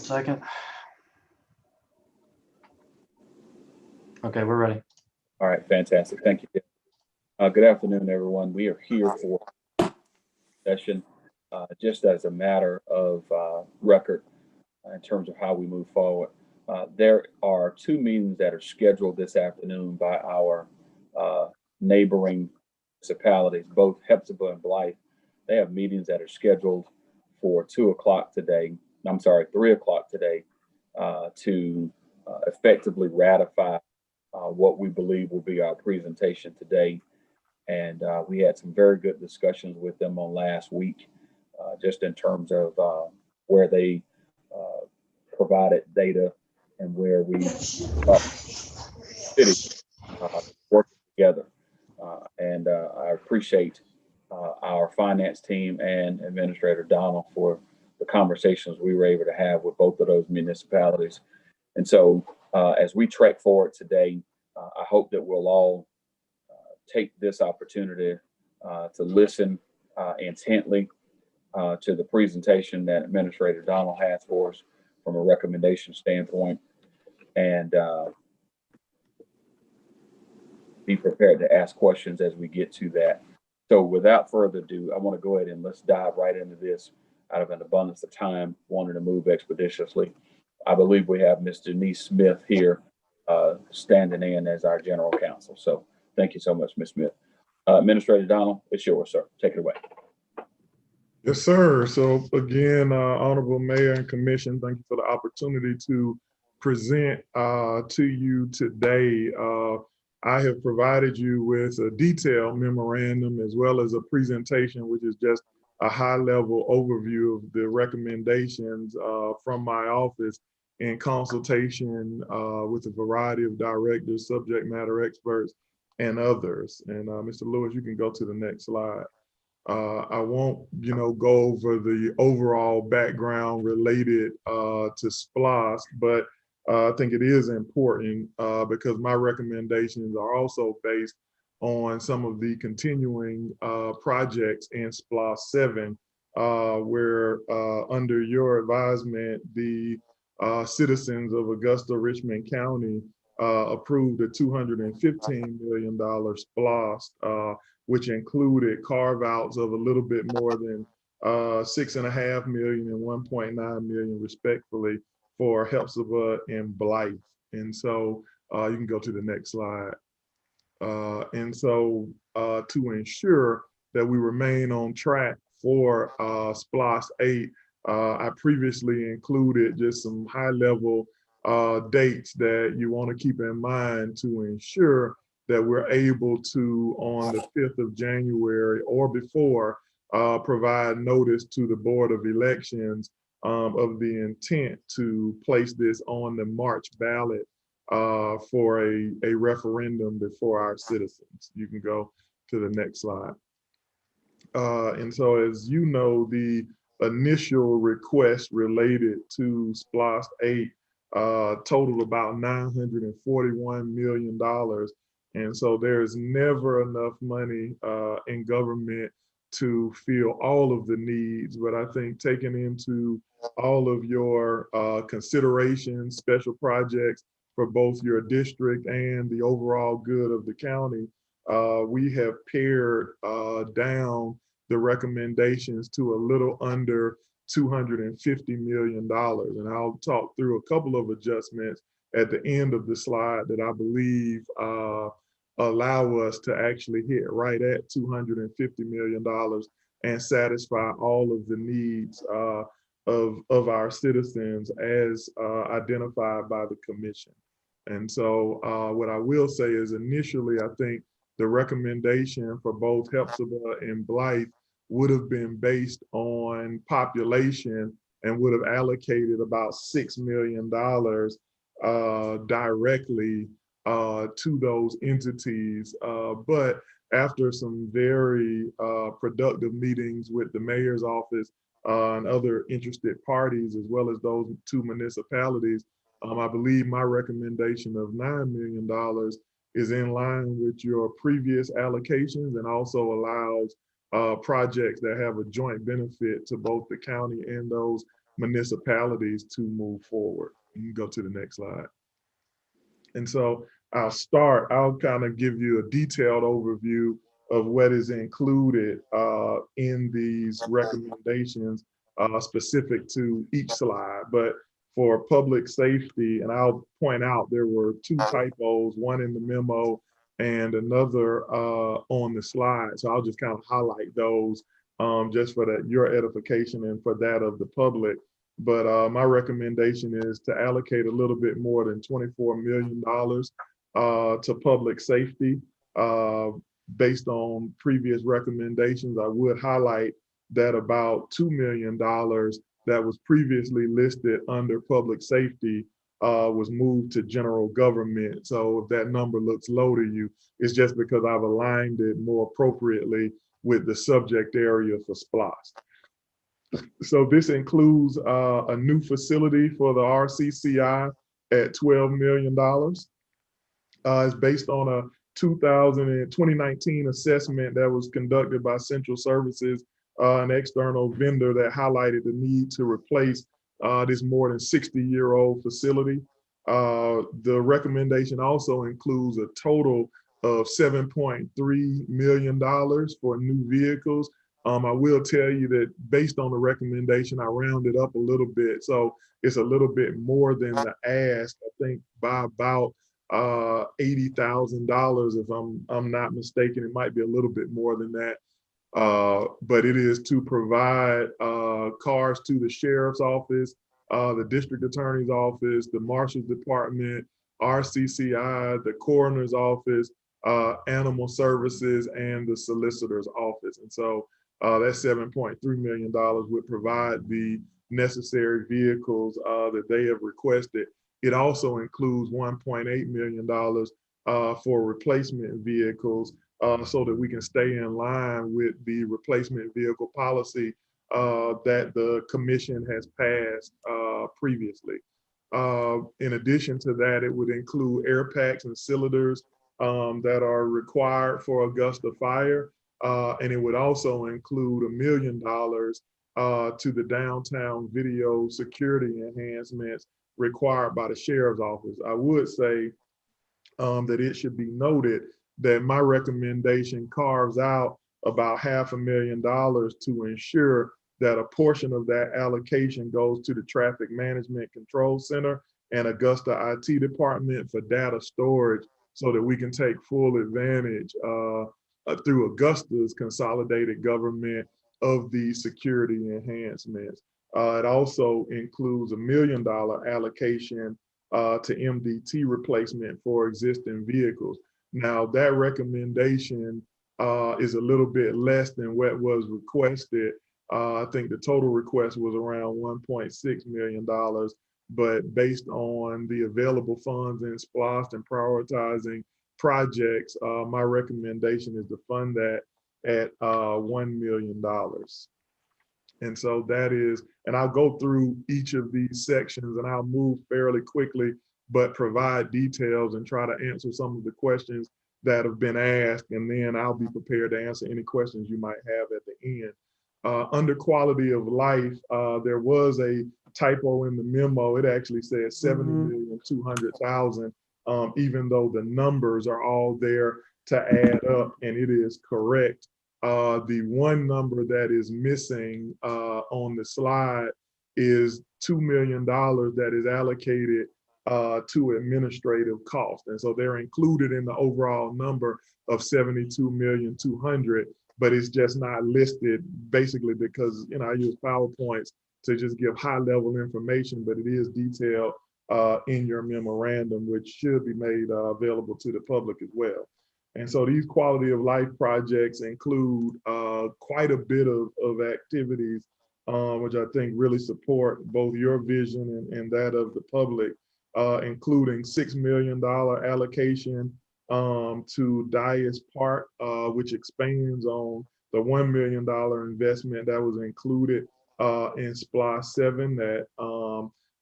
second. Okay, we're ready. All right, fantastic. Thank you. Good afternoon, everyone. We are here for session, just as a matter of record in terms of how we move forward. There are two meetings that are scheduled this afternoon by our neighboring municipalities, both Hepzibah and Blythe. They have meetings that are scheduled for 2 o'clock today. I'm sorry, 3 o'clock today to effectively ratify what we believe will be our presentation today. And we had some very good discussions with them on last week, just in terms of where they provided data and where we city working together. And I appreciate our finance team and Administrator Donald for the conversations we were able to have with both of those municipalities. And so as we trek forward today, I hope that we'll all take this opportunity to listen intently to the presentation that Administrator Donald has for us from a recommendation standpoint, and be prepared to ask questions as we get to that. So without further ado, I want to go ahead and let's dive right into this out of an abundance of time, wanting to move expeditiously. I believe we have Ms. Denise Smith here standing in as our general counsel. So thank you so much, Ms. Smith. Administrator Donald, it's yours, sir. Take it away. Yes, sir. So again, Honorable Mayor and Commission, thank you for the opportunity to present to you today. I have provided you with a detailed memorandum as well as a presentation, which is just a high-level overview of the recommendations from my office in consultation with a variety of directors, subject matter experts, and others. And Mr. Lewis, you can go to the next slide. I won't, go over the overall background related to SPLOST, but I think it is important because my recommendations are also based on some of the continuing projects in SPLOST 7, where under your advisement, the citizens of Augusta, Richmond County approved a $215 million SPLOST, which included carve-outs of a little bit more than $6.5 million and $1.9 million respectively for Hepzibah and Blythe. And so you can go to the next slide. And so to ensure that we remain on track for SPLOST 8, I previously included just some high-level dates that you want to keep in mind to ensure that we're able to, on the 5th of January or before, provide notice to the Board of Elections of the intent to place this on the March ballot for a referendum before our citizens. You can go to the next slide. And so, as you know, the initial request related to SPLOST 8 totaled about $941 million. And so there's never enough money in government to fill all of the needs. But I think taking into all of your considerations, special projects for both your district and the overall good of the county, we have pared down the recommendations to a little under $250 million. And I'll talk through a couple of adjustments at the end of the slide that I believe allow us to actually hit right at $250 million and satisfy all of the needs of our citizens as identified by the commission. And so what I will say is initially, I think the recommendation for both Hepzibah and Blythe would have been based on population and would have allocated about $6 million directly to those entities. But after some very productive meetings with the mayor's office and other interested parties, as well as those two municipalities, I believe my recommendation of $9 million is in line with your previous allocations and also allows projects that have a joint benefit to both the county and those municipalities to move forward. You can go to the next slide. And so I'll kind of give you a detailed overview of what is included in these recommendations specific to each slide. But for public safety, and I'll point out there were two typos, one in the memo and another on the slide. So I'll just kind of highlight those just for your edification and for that of the public. But my recommendation is to allocate a little bit more than $24 million to public safety. Based on previous recommendations, I would highlight that about $2 million that was previously listed under public safety was moved to general government. So if that number looks low to you, it's just because I've aligned it more appropriately with the subject area for SPLOST. So this includes a new facility for the RCCI at $12 million. It's based on a 2019 assessment that was conducted by Central Services, an external vendor that highlighted the need to replace this more than 60-year-old facility. The recommendation also includes a total of $7.3 million for new vehicles. I will tell you that based on the recommendation, I rounded up a little bit. So it's a little bit more than the ask, I think by about $80,000, if I'm not mistaken. It might be a little bit more than that. But it is to provide cars to the sheriff's office, the district attorney's office, the marshal's department, RCCI, the coroner's office, animal services, and the solicitor's office. And so that $7.3 million would provide the necessary vehicles that they have requested. It also includes $1.8 million for replacement vehicles so that we can stay in line with the replacement vehicle policy that the commission has passed previously. In addition to that, it would include air packs and cylinders that are required for Augusta Fire. And it would also include $1 million to the downtown video security enhancements required by the sheriff's office. I would say that it should be noted that my recommendation carves out about $500,000 to ensure that a portion of that allocation goes to the Traffic Management Control Center and Augusta IT Department for data storage so that we can take full advantage through Augusta's consolidated government of the security enhancements. It also includes $1 million allocation to MDT replacement for existing vehicles. Now that recommendation is a little bit less than what was requested. I think the total request was around $1.6 million, but based on the available funds in SPLOST and prioritizing projects, my recommendation is to fund that at $1 million. And so that is, and I'll go through each of these sections and I'll move fairly quickly, but provide details and try to answer some of the questions that have been asked. And then I'll be prepared to answer any questions you might have at the end. Under quality of life, there was a typo in the memo. It actually says 70,200,000, even though the numbers are all there to add up, and it is correct. The one number that is missing on the slide is $2 million that is allocated to administrative costs. And so they're included in the overall number of 72,200,000, but it's just not listed basically because, you know, I use PowerPoints to just give high level information, but it is detailed in your memorandum, which should be made available to the public as well. And so these quality of life projects include quite a bit of activities, which I think really support both your vision and that of the public, including $6 million allocation to Dias Park, which expands on the $1 million investment that was included in SPLOST 7 that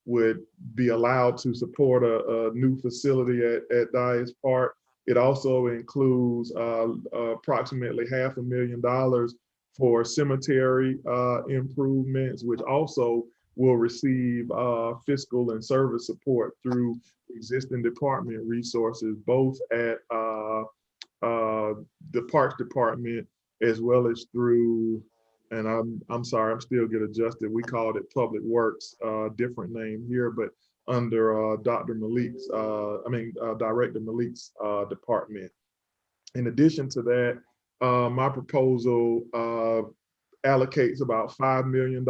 would be allowed to support a new facility at Dias Park. It also includes approximately $500,000 for cemetery improvements, which also will receive fiscal and service support through existing department resources, both at the Parks Department as well as through, and I'm sorry, I'm still get adjusted. We called it Public Works, different name here, but under Dr. Malik's, Director Malik's department. In addition to that, my proposal allocates about $5 million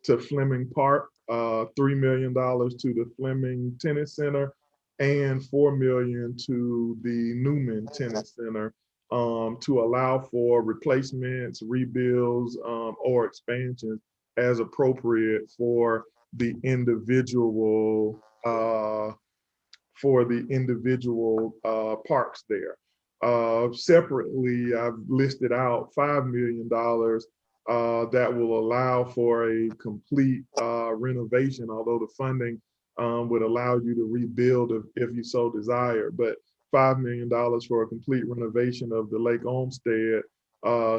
to Fleming Park, $3 million to the Fleming Tennis Center, and $4 million to the Newman Tennis Center to allow for replacements, rebuilds, or expansions as appropriate for the individual parks there. Separately, I've listed out $5 million that will allow for a complete renovation, although the funding would allow you to rebuild if you so desire. But $5 million for a complete renovation of the Lake Olmsted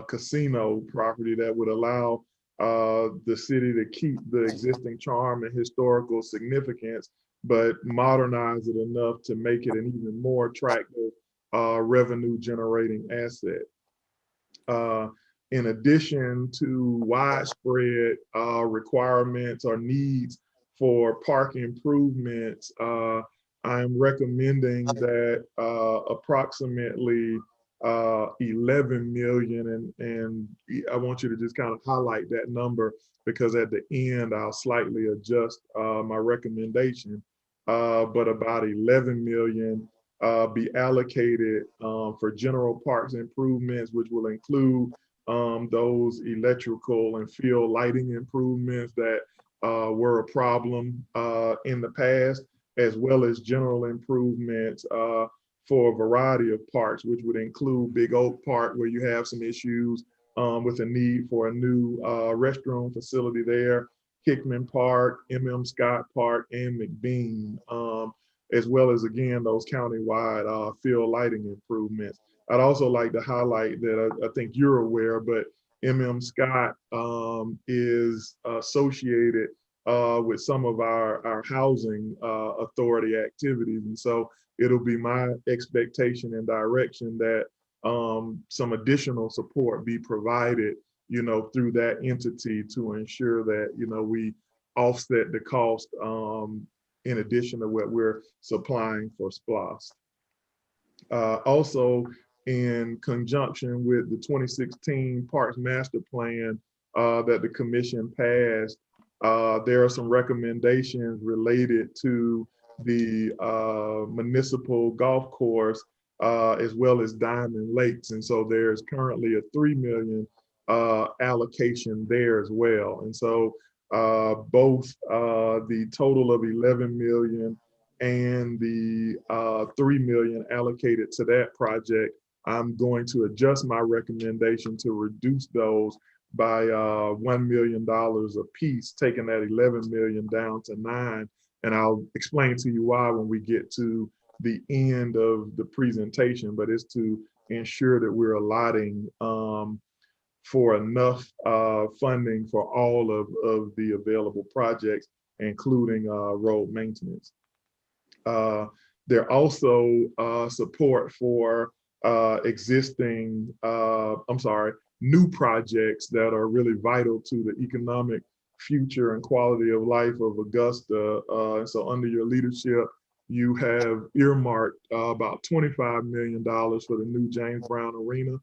casino property that would allow the city to keep the existing charm and historical significance, but modernize it enough to make it an even more attractive revenue generating asset. In addition to widespread requirements or needs for park improvements, I'm recommending that approximately 11 million, and I want you to just kind of highlight that number because at the end I'll slightly adjust my recommendation, but about 11 million be allocated for general parks improvements, which will include those electrical and field lighting improvements that were a problem in the past, as well as general improvements for a variety of parks, which would include Big Oak Park, where you have some issues with a need for a new restroom facility there, Hickman Park, M.M. Scott Park, and McBean, as well as, again, those countywide field lighting improvements. I'd also like to highlight that I think you're aware, but M.M. Scott is associated with some of our housing authority activities. And so it'll be my expectation and direction that some additional support be provided, through that entity to ensure that, we offset the cost in addition to what we're supplying for SPLOST. Also, in conjunction with the 2016 Parks Master Plan that the Commission passed, there are some recommendations related to the municipal golf course as well as Diamond Lakes. And so there's currently a $3 million allocation there as well. And so both the total of 11 million and the 3 million allocated to that project, I'm going to adjust my recommendation to reduce those by $1 million a piece, taking that 11 million down to 9. And I'll explain to you why when we get to the end of the presentation, but it's to ensure that we're allotting for enough funding for all of the available projects, including road maintenance. There also support for existing, new projects that are really vital to the economic future and quality of life of Augusta. So under your leadership, you have earmarked about $25 million for the new James Brown Arena,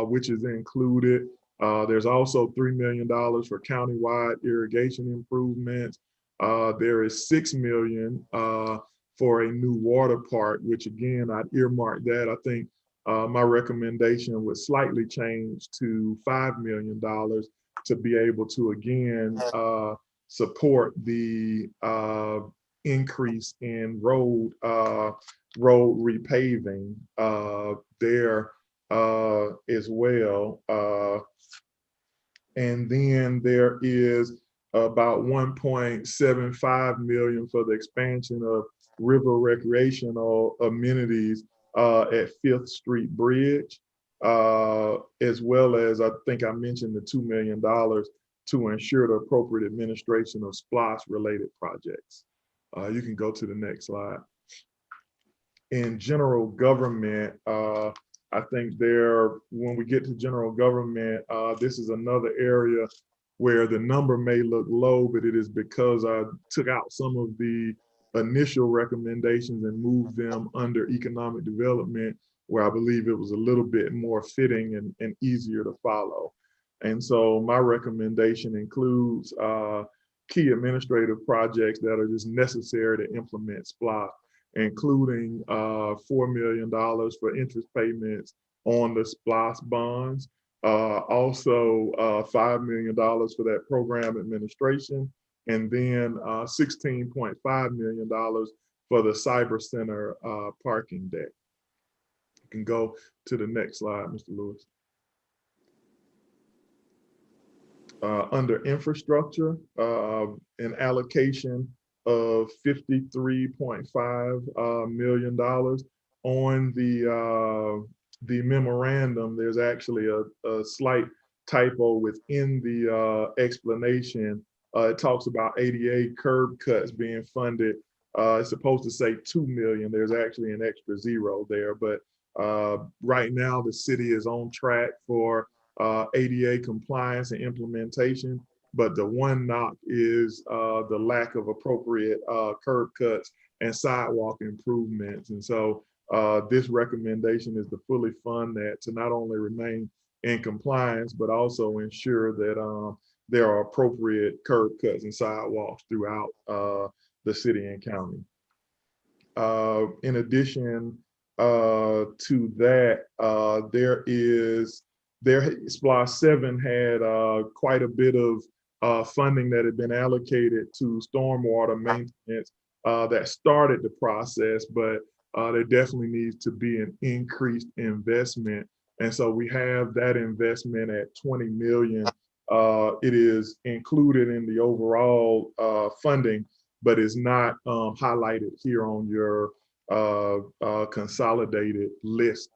which is included. There's also $3 million for countywide irrigation improvements. There is $6 million for a new water park, which again, I'd earmark that. I think my recommendation would slightly change to $5 million to be able to, again, support the increase in road repaving there as well. And then there is about 1.75 million for the expansion of river recreational amenities at 5th Street Bridge, as well as, I think I mentioned the $2 million to ensure the appropriate administration of SPLOST related projects. You can go to the next slide. In general government, I think when we get to general government, this is another area where the number may look low, but it is because I took out some of the initial recommendations and moved them under economic development, where I believe it was a little bit more fitting and easier to follow. And so my recommendation includes key administrative projects that are just necessary to implement SPLOST, including $4 million for interest payments on the SPLOST bonds. Also $5 million for that program administration, and then $16.5 million for the Cyber Center parking deck. You can go to the next slide, Mr. Lewis. Under infrastructure, an allocation of $53.5 million. On the memorandum, there's actually a slight typo within the explanation. It talks about ADA curb cuts being funded. It's supposed to say 2 million. There's actually an extra zero there, but right now the city is on track for ADA compliance and implementation, but the one knock is the lack of appropriate curb cuts and sidewalk improvements. And so this recommendation is to fully fund that, to not only remain in compliance, but also ensure that there are appropriate curb cuts and sidewalks throughout the city and county. In addition to that, SPLOST 7 had quite a bit of funding that had been allocated to stormwater maintenance that started the process, but there definitely needs to be an increased investment. And so we have that investment at 20 million. It is included in the overall funding, but is not highlighted here on your consolidated list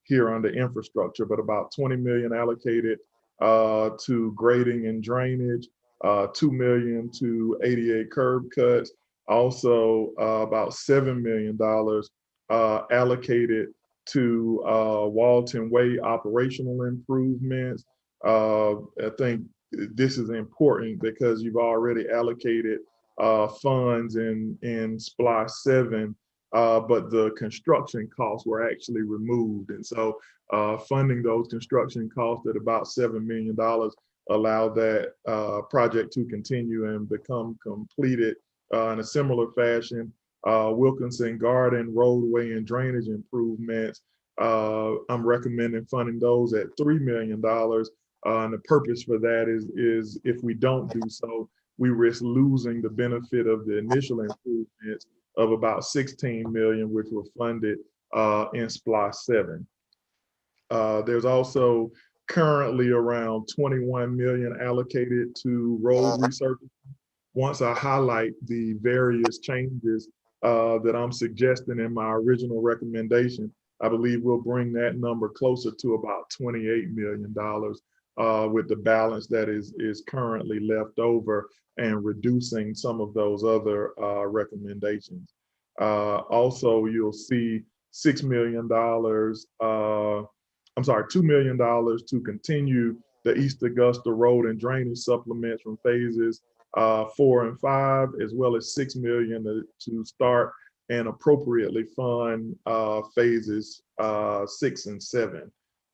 here under infrastructure, but about 20 million allocated to grading and drainage, 2 million to ADA curb cuts, also about $7 million allocated to Walton Way operational improvements. I think this is important because you've already allocated funds in SPLOST 7, but the construction costs were actually removed. And so funding those construction costs at about $7 million allow that project to continue and become completed in a similar fashion. Wilkinson Garden roadway and drainage improvements, I'm recommending funding those at $3 million. And the purpose for that is if we don't do so, we risk losing the benefit of the initial improvements of about 16 million, which were funded in SPLOST 7. There's also currently around 21 million allocated to road resurfacing. Once I highlight the various changes that I'm suggesting in my original recommendation, I believe we'll bring that number closer to about $28 million with the balance that is currently left over and reducing some of those other recommendations. Also, you'll see $2 million to continue the East Augusta Road and drainage supplements from phases 4 and 5, as well as $6 million to start and appropriately fund phases 6 and 7.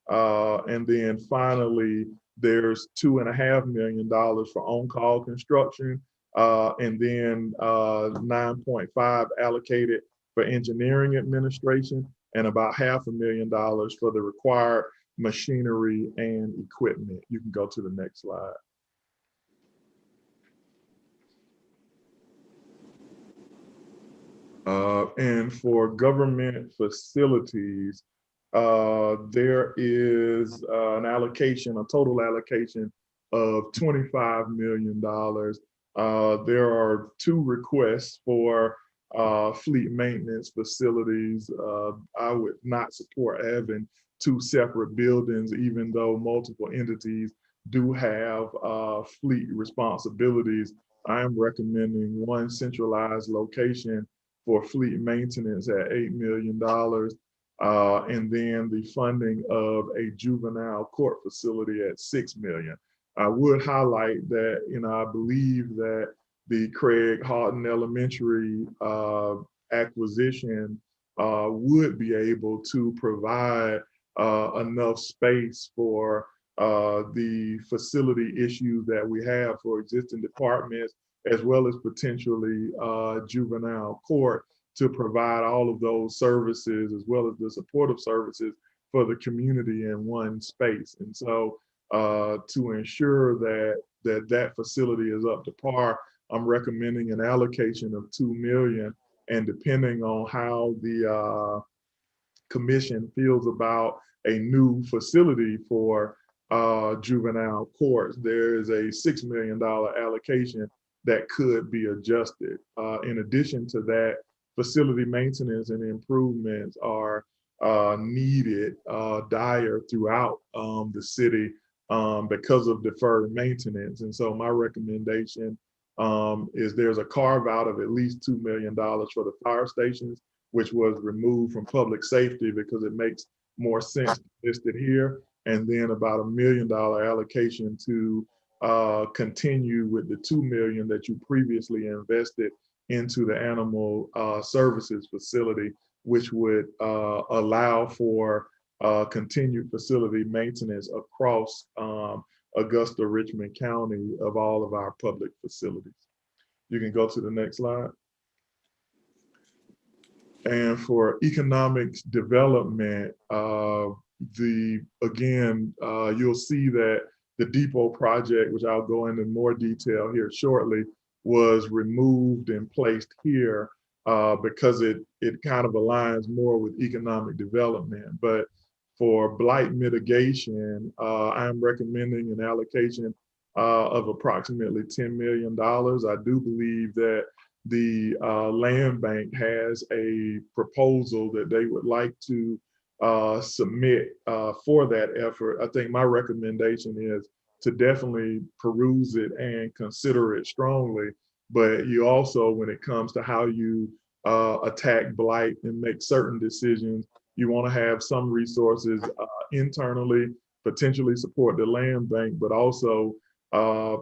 And then finally, there's $2.5 million for on-call construction, and then 9.5 allocated for engineering administration, and about $500,000 for the required machinery and equipment. You can go to the next slide. And for government facilities, there is an allocation, a total allocation of $25 million. There are 2 requests for fleet maintenance facilities. I would not support having 2 separate buildings, even though multiple entities do have fleet responsibilities, I am recommending one centralized location for fleet maintenance at $8 million. And then the funding of a juvenile court facility at $6 million. I would highlight that, I believe that the Craig Houghton Elementary acquisition would be able to provide enough space for the facility issues that we have for existing departments, as well as potentially juvenile court, to provide all of those services as well as the supportive services for the community in one space. And so to ensure that facility is up to par, I'm recommending an allocation of $2 million. And depending on how the commission feels about a new facility for juvenile courts, there is a $6 million allocation that could be adjusted. In addition to that, facility maintenance and improvements are needed dire throughout the city because of deferred maintenance. And so my recommendation is there's a carve out of at least $2 million for the fire stations, which was removed from public safety because it makes more sense listed here. And then about $1 million allocation to continue with the $2 million that you previously invested into the animal services facility, which would allow for continued facility maintenance across Augusta, Richmond County of all of our public facilities. You can go to the next slide. And for economic development, you'll see that the depot project, which I'll go into more detail here shortly, was removed and placed here because it kind of aligns more with economic development. But for blight mitigation, I'm recommending an allocation of approximately $10 million. I do believe that the land bank has a proposal that they would like to submit for that effort. I think my recommendation is to definitely peruse it and consider it strongly. But you also, when it comes to how you attack blight and make certain decisions, you want to have some resources internally, potentially support the land bank, but also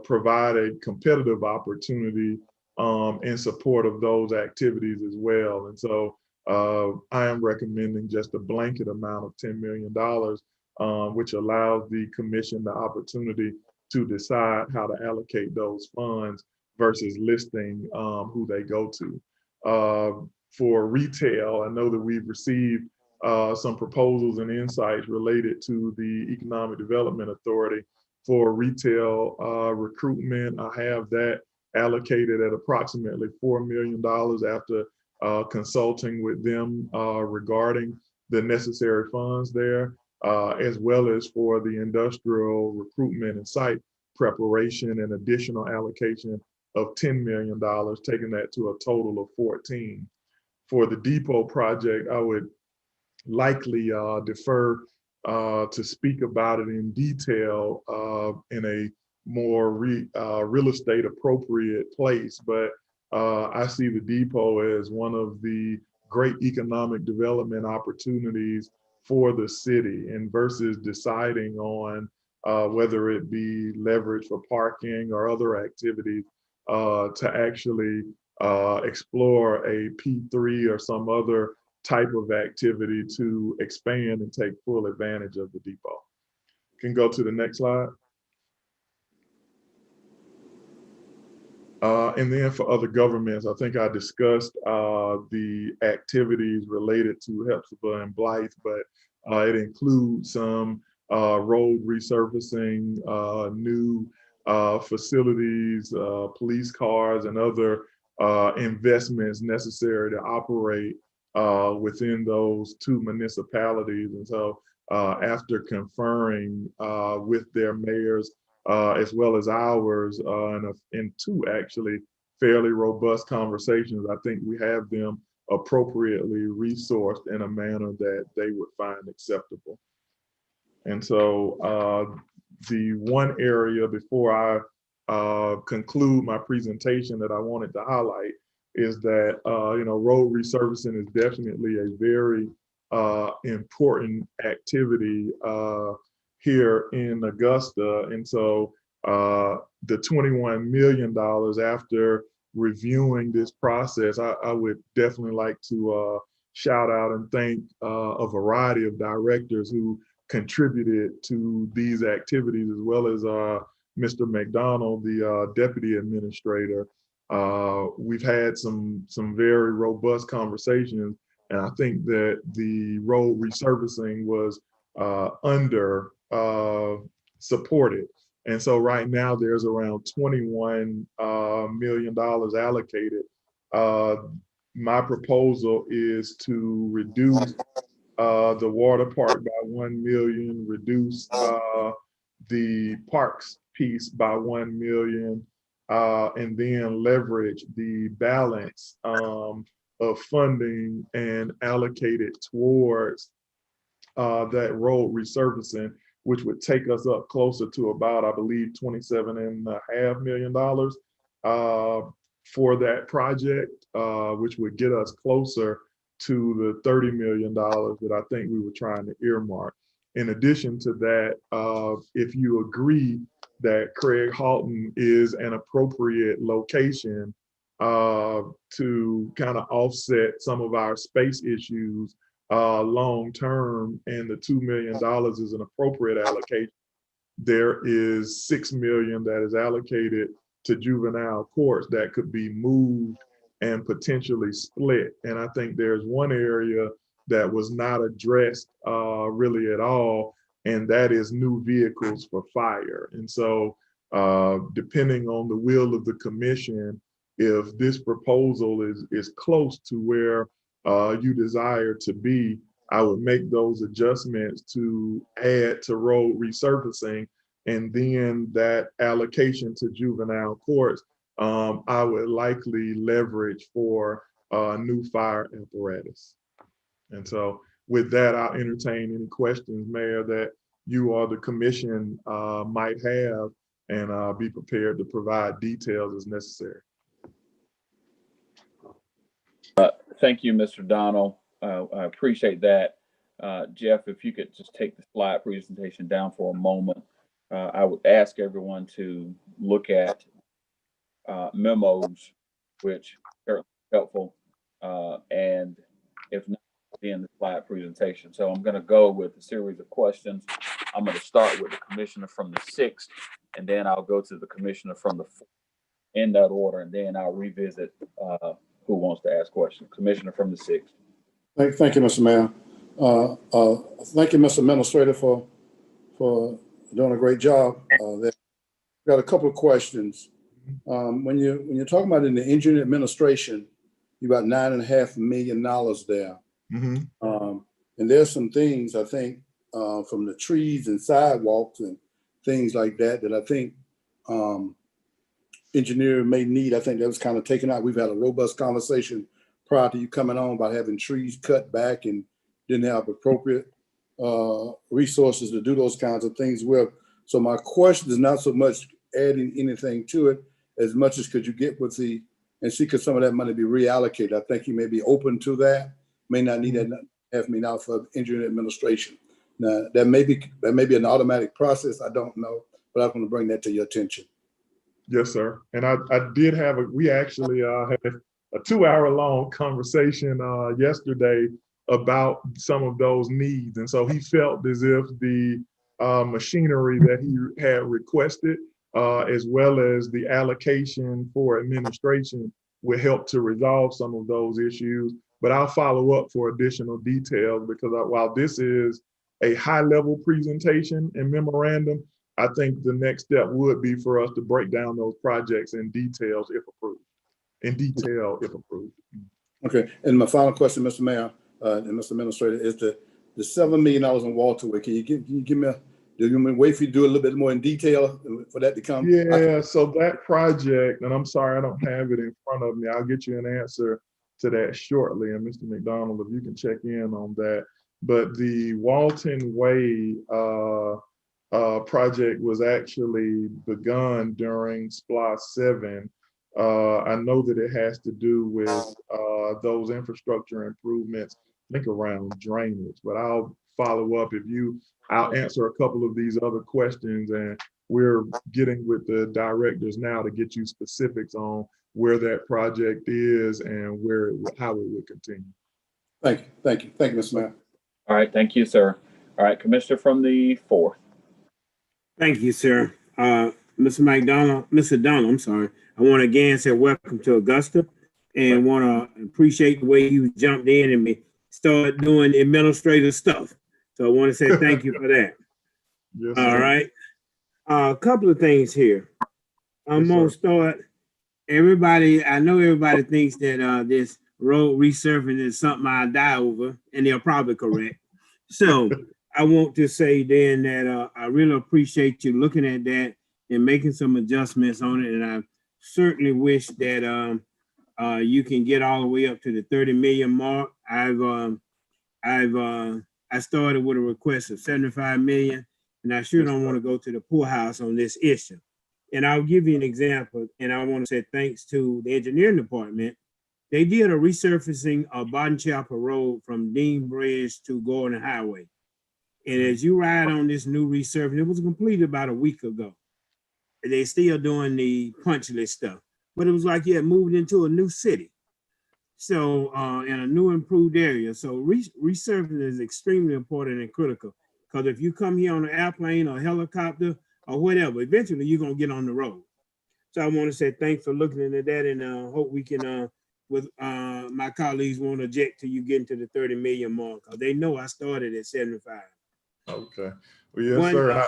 provide a competitive opportunity in support of those activities as well. And so I am recommending just a blanket amount of $10 million, which allows the commission the opportunity to decide how to allocate those funds versus listing who they go to. For retail, I know that we've received some proposals and insights related to the Economic Development Authority for retail recruitment. I have that allocated at approximately $4 million after consulting with them regarding the necessary funds there, as well as for the industrial recruitment and site preparation and additional allocation of $10 million, taking that to a total of 14. For the depot project, I would likely defer to speak about it in detail in a more real estate appropriate place. But I see the depot as one of the great economic development opportunities for the city, and versus deciding on whether it be leverage for parking or other activities, to actually explore a P3 or some other type of activity to expand and take full advantage of the depot. Can go to the next slide. And then for other governments, I think I discussed the activities related to Hepzibah and Blythe, but it includes some road resurfacing, new facilities, police cars, and other investments necessary to operate within those two municipalities. And so after conferring with their mayors, as well as ours, in two actually fairly robust conversations, I think we have them appropriately resourced in a manner that they would find acceptable. And so the one area before I conclude my presentation that I wanted to highlight is that, road resurfacing is definitely a very important activity here in Augusta. And so the $21 million, after reviewing this process, I would definitely like to shout out and thank a variety of directors who contributed to these activities, as well as Mr. McDonald, the deputy administrator. We've had some very robust conversations, and I think that the road resurfacing was under supported. And so right now there's around $21 million allocated. My proposal is to reduce the water park by 1 million, reduce the parks piece by 1 million, and then leverage the balance of funding and allocate it towards that road resurfacing, which would take us up closer to about, I believe, $27.5 million for that project, which would get us closer to the $30 million that I think we were trying to earmark. In addition to that, if you agree that Craig Halton is an appropriate location to kind of offset some of our space issues long term, and the $2 million is an appropriate allocation, there is $6 million that is allocated to juvenile courts that could be moved and potentially split. And I think there's one area that was not addressed really at all, and that is new vehicles for fire. And so depending on the will of the commission, if this proposal is close to where you desire to be, I would make those adjustments to add to road resurfacing, and then that allocation to juvenile courts, I would likely leverage for new fire apparatus. And so with that, I'll entertain any questions, Mayor, that you or the commission might have, and I'll be prepared to provide details as necessary. Thank you, Mr. Donald. I appreciate that. Jeff, if you could just take the slide presentation down for a moment. I would ask everyone to look at memos, which are helpful, and if not, in the slide presentation. So I'm going to go with a series of questions. I'm going to start with the commissioner from the 6th, and then I'll go to the commissioner from the 4th in that order, and then I'll revisit who wants to ask questions. Commissioner from the 6th. Thank you, Mr. Mayor. Thank you, Mr. Administrator, for doing a great job there. Got a couple of questions. When you're talking about in the engineering administration, you got $9.5 million there. Mm-hmm. And there's some things I think from the trees and sidewalks and things like that I think engineer may need. I think that was kind of taken out. We've had a robust conversation prior to you coming on about having trees cut back and didn't have appropriate resources to do those kinds of things with. So my question is not so much adding anything to it as much as could you get with and see could some of that money be reallocated. I think you may be open to that. May not need that $9.5 million for engineering administration. Now that may be an automatic process. I don't know, but I want to bring that to your attention. Yes, sir. And I did we actually had a 2-hour-long conversation yesterday about some of those needs. And so he felt as if the machinery that he had requested, as well as the allocation for administration, would help to resolve some of those issues. But I'll follow up for additional details, because while this is a high-level presentation and memorandum, I think the next step would be for us to break down those projects in detail if approved. Okay, and my final question, Mr. Mayor and Mr. Administrator, is the $7 million in Walterway. Can you give me do you wait for you to do a little bit more in detail for that to come? Yeah, so that project, and I'm sorry I don't have it in front of me. I'll get you an answer to that shortly. And Mr. McDonald, if you can check in on that. But the Walton Way project was actually begun during SPLOST 7. I know that it has to do with those infrastructure improvements, I think around drainage, but I'll follow up I'll answer a couple of these other questions, and we're getting with the directors now to get you specifics on where that project is and how it would continue. Thank you. Thank you. Thank you, Mr. Mayor. All right, thank you, sir. All right, Commissioner from the 4th. Thank you, sir. Mr. Donald, I'm sorry. I want to again say welcome to Augusta and want to appreciate the way you jumped in and started doing administrative stuff. So I want to say thank you for that. Yes, All sir. right. A couple of things here. I'm going to start. I know everybody thinks that this road resurfacing is something I die over, and they're probably correct. So I want to say then that I really appreciate you looking at that and making some adjustments on it. And I certainly wish that you can get all the way up to the 30 million mark. I started with a request of 75 million, and I sure don't want to go to the poorhouse on this issue. And I'll give you an example. And I want to say thanks to the engineering department. They did a resurfacing of Bottom Chapel Road from Dean Bridge to Gordon Highway. And as you ride on this new resurfacing, it was completed about a week ago. They're still doing the punch list stuff, but it was like you had moved into a new city. So, in a new improved area. So resurfacing is extremely important and critical, because if you come here on an airplane or helicopter or whatever, eventually you're going to get on the road. So I want to say thanks for looking into that, and hope we can, with my colleagues, won't object to you getting to the 30 million mark, because they know I started at 75. Okay. Well, yes, sir.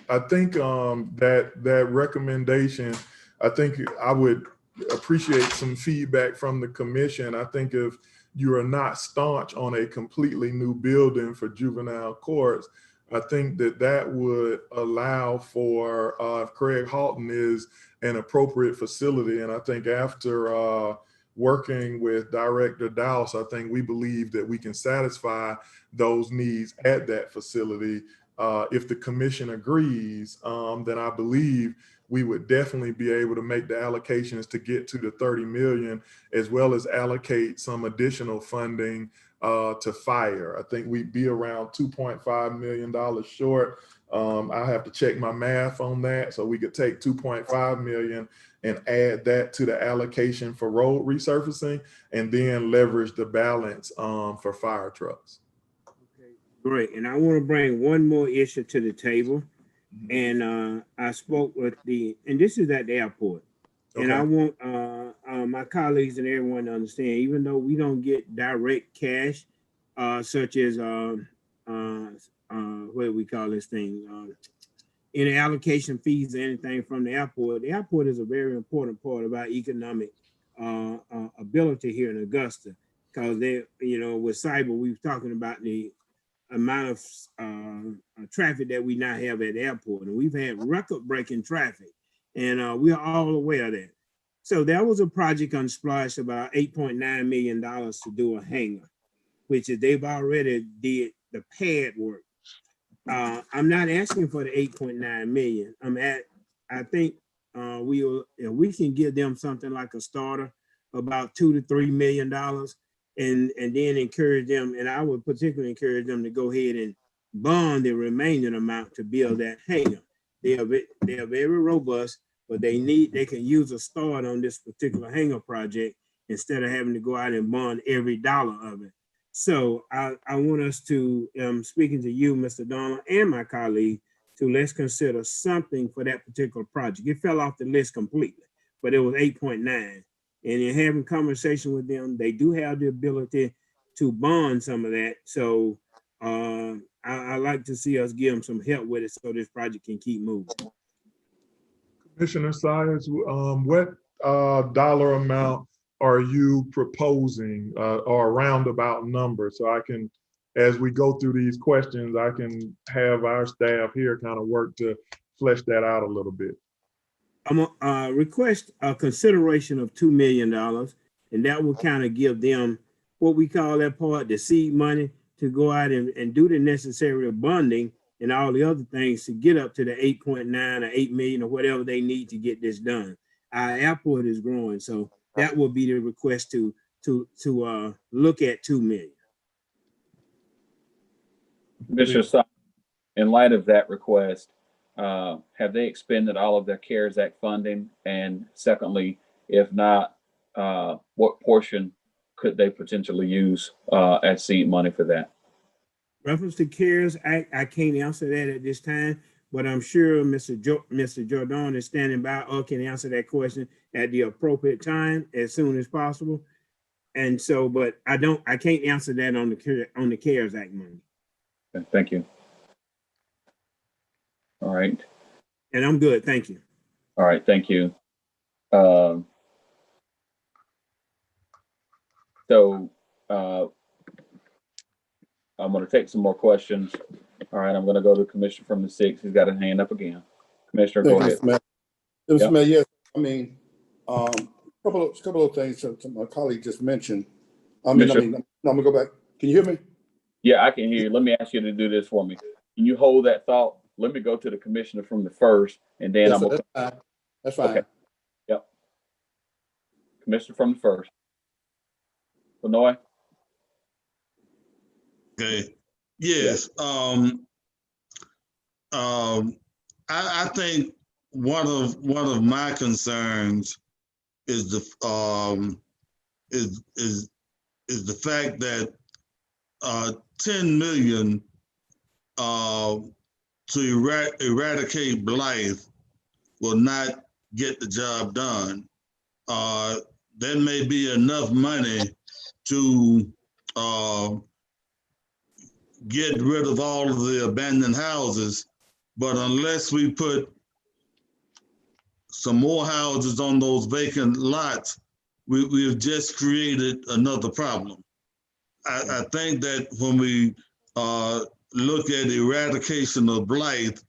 I think that recommendation, I think I would appreciate some feedback from the commission. I think if you are not staunch on a completely new building for juvenile courts, I think that would allow for if Craig Halton is an appropriate facility. And I think after working with Director Dowse, I think we believe that we can satisfy those needs at that facility. If the commission agrees, then I believe we would definitely be able to make the allocations to get to the 30 million, as well as allocate some additional funding to fire. I think we'd be around $2.5 million short. I have to check my math on that. So we could take 2.5 million and add that to the allocation for road resurfacing, and then leverage the balance for fire trucks. Okay, great. And I want to bring one more issue to the table. And I spoke with and this is at the airport. Okay. And I want my colleagues and everyone to understand, even though we don't get direct cash, such as what do we call this thing? Any allocation fees or anything from the airport is a very important part of our economic ability here in Augusta, because they, with cyber, we were talking about the amount of traffic that we now have at the airport, and we've had record-breaking traffic, and we are all aware of that. So there was a project on Splash about $8.9 million to do a hangar, which is they've already did the pad work. I'm not asking for the 8.9 million. I think if we can give them something like a starter, about $2 to $3 million, and then encourage them, and I would particularly encourage them to go ahead and bond the remaining amount to build that hangar. They are very robust, but they can use a start on this particular hangar project instead of having to go out and bond every dollar of it. So I want us to, speaking to you, Mr. Donald, and my colleague, to let's consider something for that particular project. It fell off the list completely, but it was 8.9. And in having conversation with them, they do have the ability to bond some of that. So I like to see us give them some help with it so this project can keep moving. Commissioner Sires, what dollar amount are you proposing, or a roundabout number, so I can, as we go through these questions, I can have our staff here kind of work to flesh that out a little bit? I'm gonna request a consideration of $2 million, and that will kind of give them what we call that part, the seed money, to go out and do the necessary bonding and all the other things to get up to the 8.9 or 8 million or whatever they need to get this done. Our airport is growing, so that will be the request to look at 2 million. Mr. Simon, in light of that request, have they expended all of their CARES Act funding? And secondly, if not, what portion could they potentially use as seed money for that? Reference to CARES Act, I can't answer that at this time, but I'm sure Mr. Jordan is standing by or can answer that question at the appropriate time as soon as possible. And so, but I can't answer that on the CARES Act money. Okay, thank you. All right. And I'm good, thank you. All right, thank you. So I'm going to take some more questions. All right, I'm going to go to the commissioner from the 6th. He's got his hand up again. Commissioner, go ahead. Mr. Mayor, yes, I mean, couple of things that my colleague just mentioned. I'm gonna go back. Can you hear me? Yeah, I can hear you. Let me ask you to do this for me. Can you hold that thought? Let me go to the commissioner from the 1st, and then Yes, I'm sir, that's fine. Okay. Yep. Commissioner from the 1st. Illinois. Okay. Yes. I think one of my concerns is the fact that 10 million to eradicate blight will not get the job done. There may be enough money to get rid of all of the abandoned houses, but unless we put some more houses on those vacant lots, we've just created another problem. I think that when we look at eradication of blight,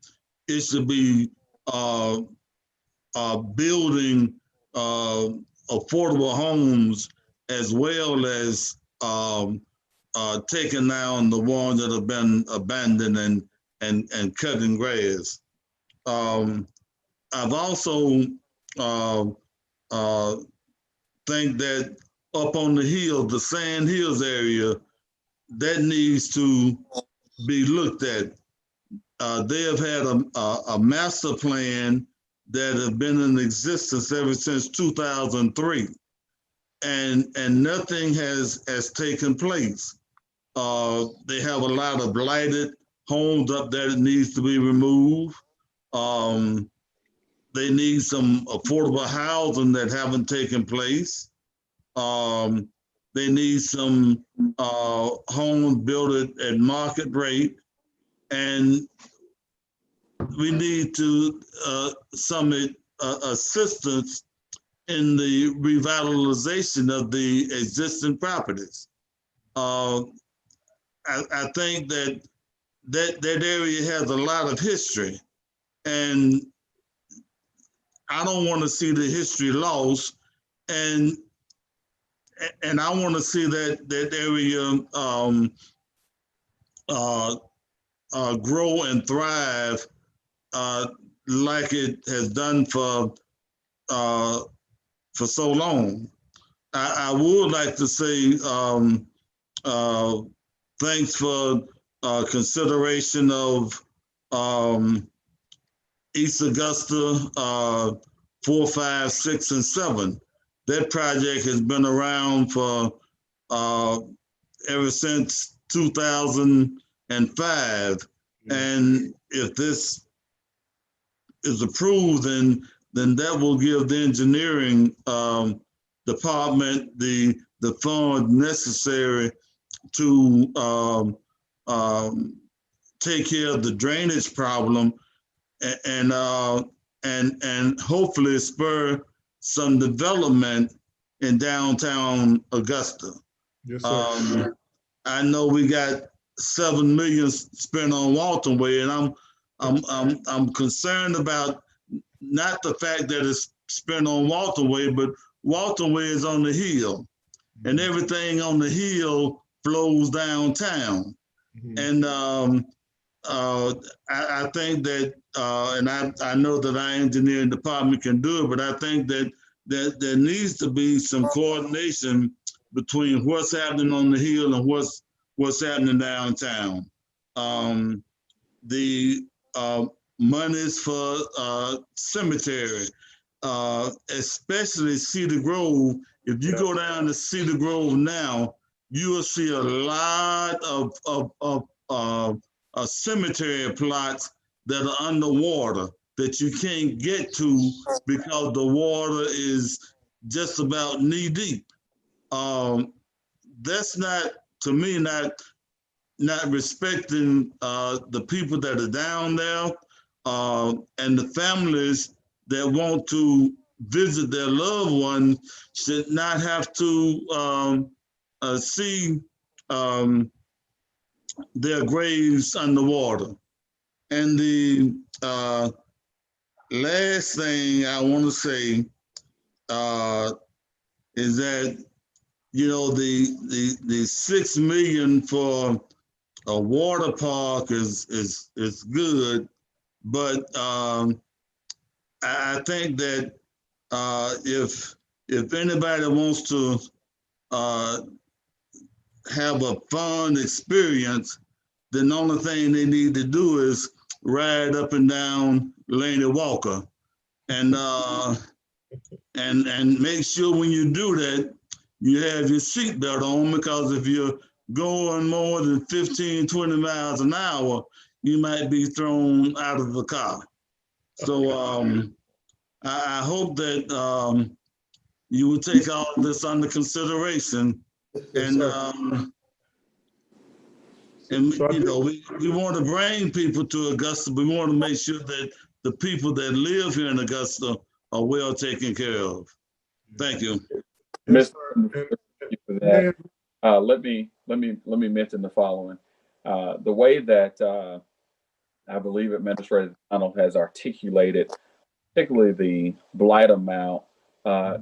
it should be building affordable homes as well as taking down the ones that have been abandoned and cutting grass. I've also think that up on the hill, the Sand Hills area, that needs to be looked at. They have had a master plan that has been in existence ever since 2003, and nothing has taken place. They have a lot of blighted homes up there that needs to be removed. They need some affordable housing that haven't taken place. They need some homes built at market rate, and we need to some assistance in the revitalization of the existing properties. I think that area has a lot of history, and I don't want to see the history lost, and I want to see that area grow and thrive like it has done for so long. I would like to say thanks for consideration of East Augusta 4, 5, 6, and 7. That project has been around for ever since 2005. And if this is approved, then that will give the engineering department the funds necessary to take care of the drainage problem and hopefully spur some development in downtown Augusta. Yes, sir. I know we got 7 million spent on Walton Way, and I'm concerned about not the fact that it's spent on Walton Way, but Walton Way is on the hill, and everything on the hill flows downtown. And I think that, and I know that our engineering department can do it, but I think that there needs to be some coordination between what's happening on the hill and what's happening downtown. The monies for cemetery, especially Cedar Grove. If you go down to Cedar Grove now, you will see a lot of cemetery plots that are underwater that you can't get to because the water is just about knee deep. That's not, to me, not respecting the people that are down there and the families that want to visit their loved ones should not have to see their graves underwater. And the last thing I want to say is that, you know, the 6 million for a water park is good, but I think that if anybody wants to have a fun experience, then the only thing they need to do is ride up and down Laney Walker, and make sure when you do that, you have your seatbelt on, because if you're going more than 15, 20 miles an hour, you might be thrown out of the car. So I hope that you will take all of this under consideration. And you know, we want to bring people to Augusta. We want to make sure that the people that live here in Augusta are well taken care of. Thank you. Mr. Thank you for that. Let me mention the following. The way that I believe Administrator Donald has articulated, particularly the blight amount,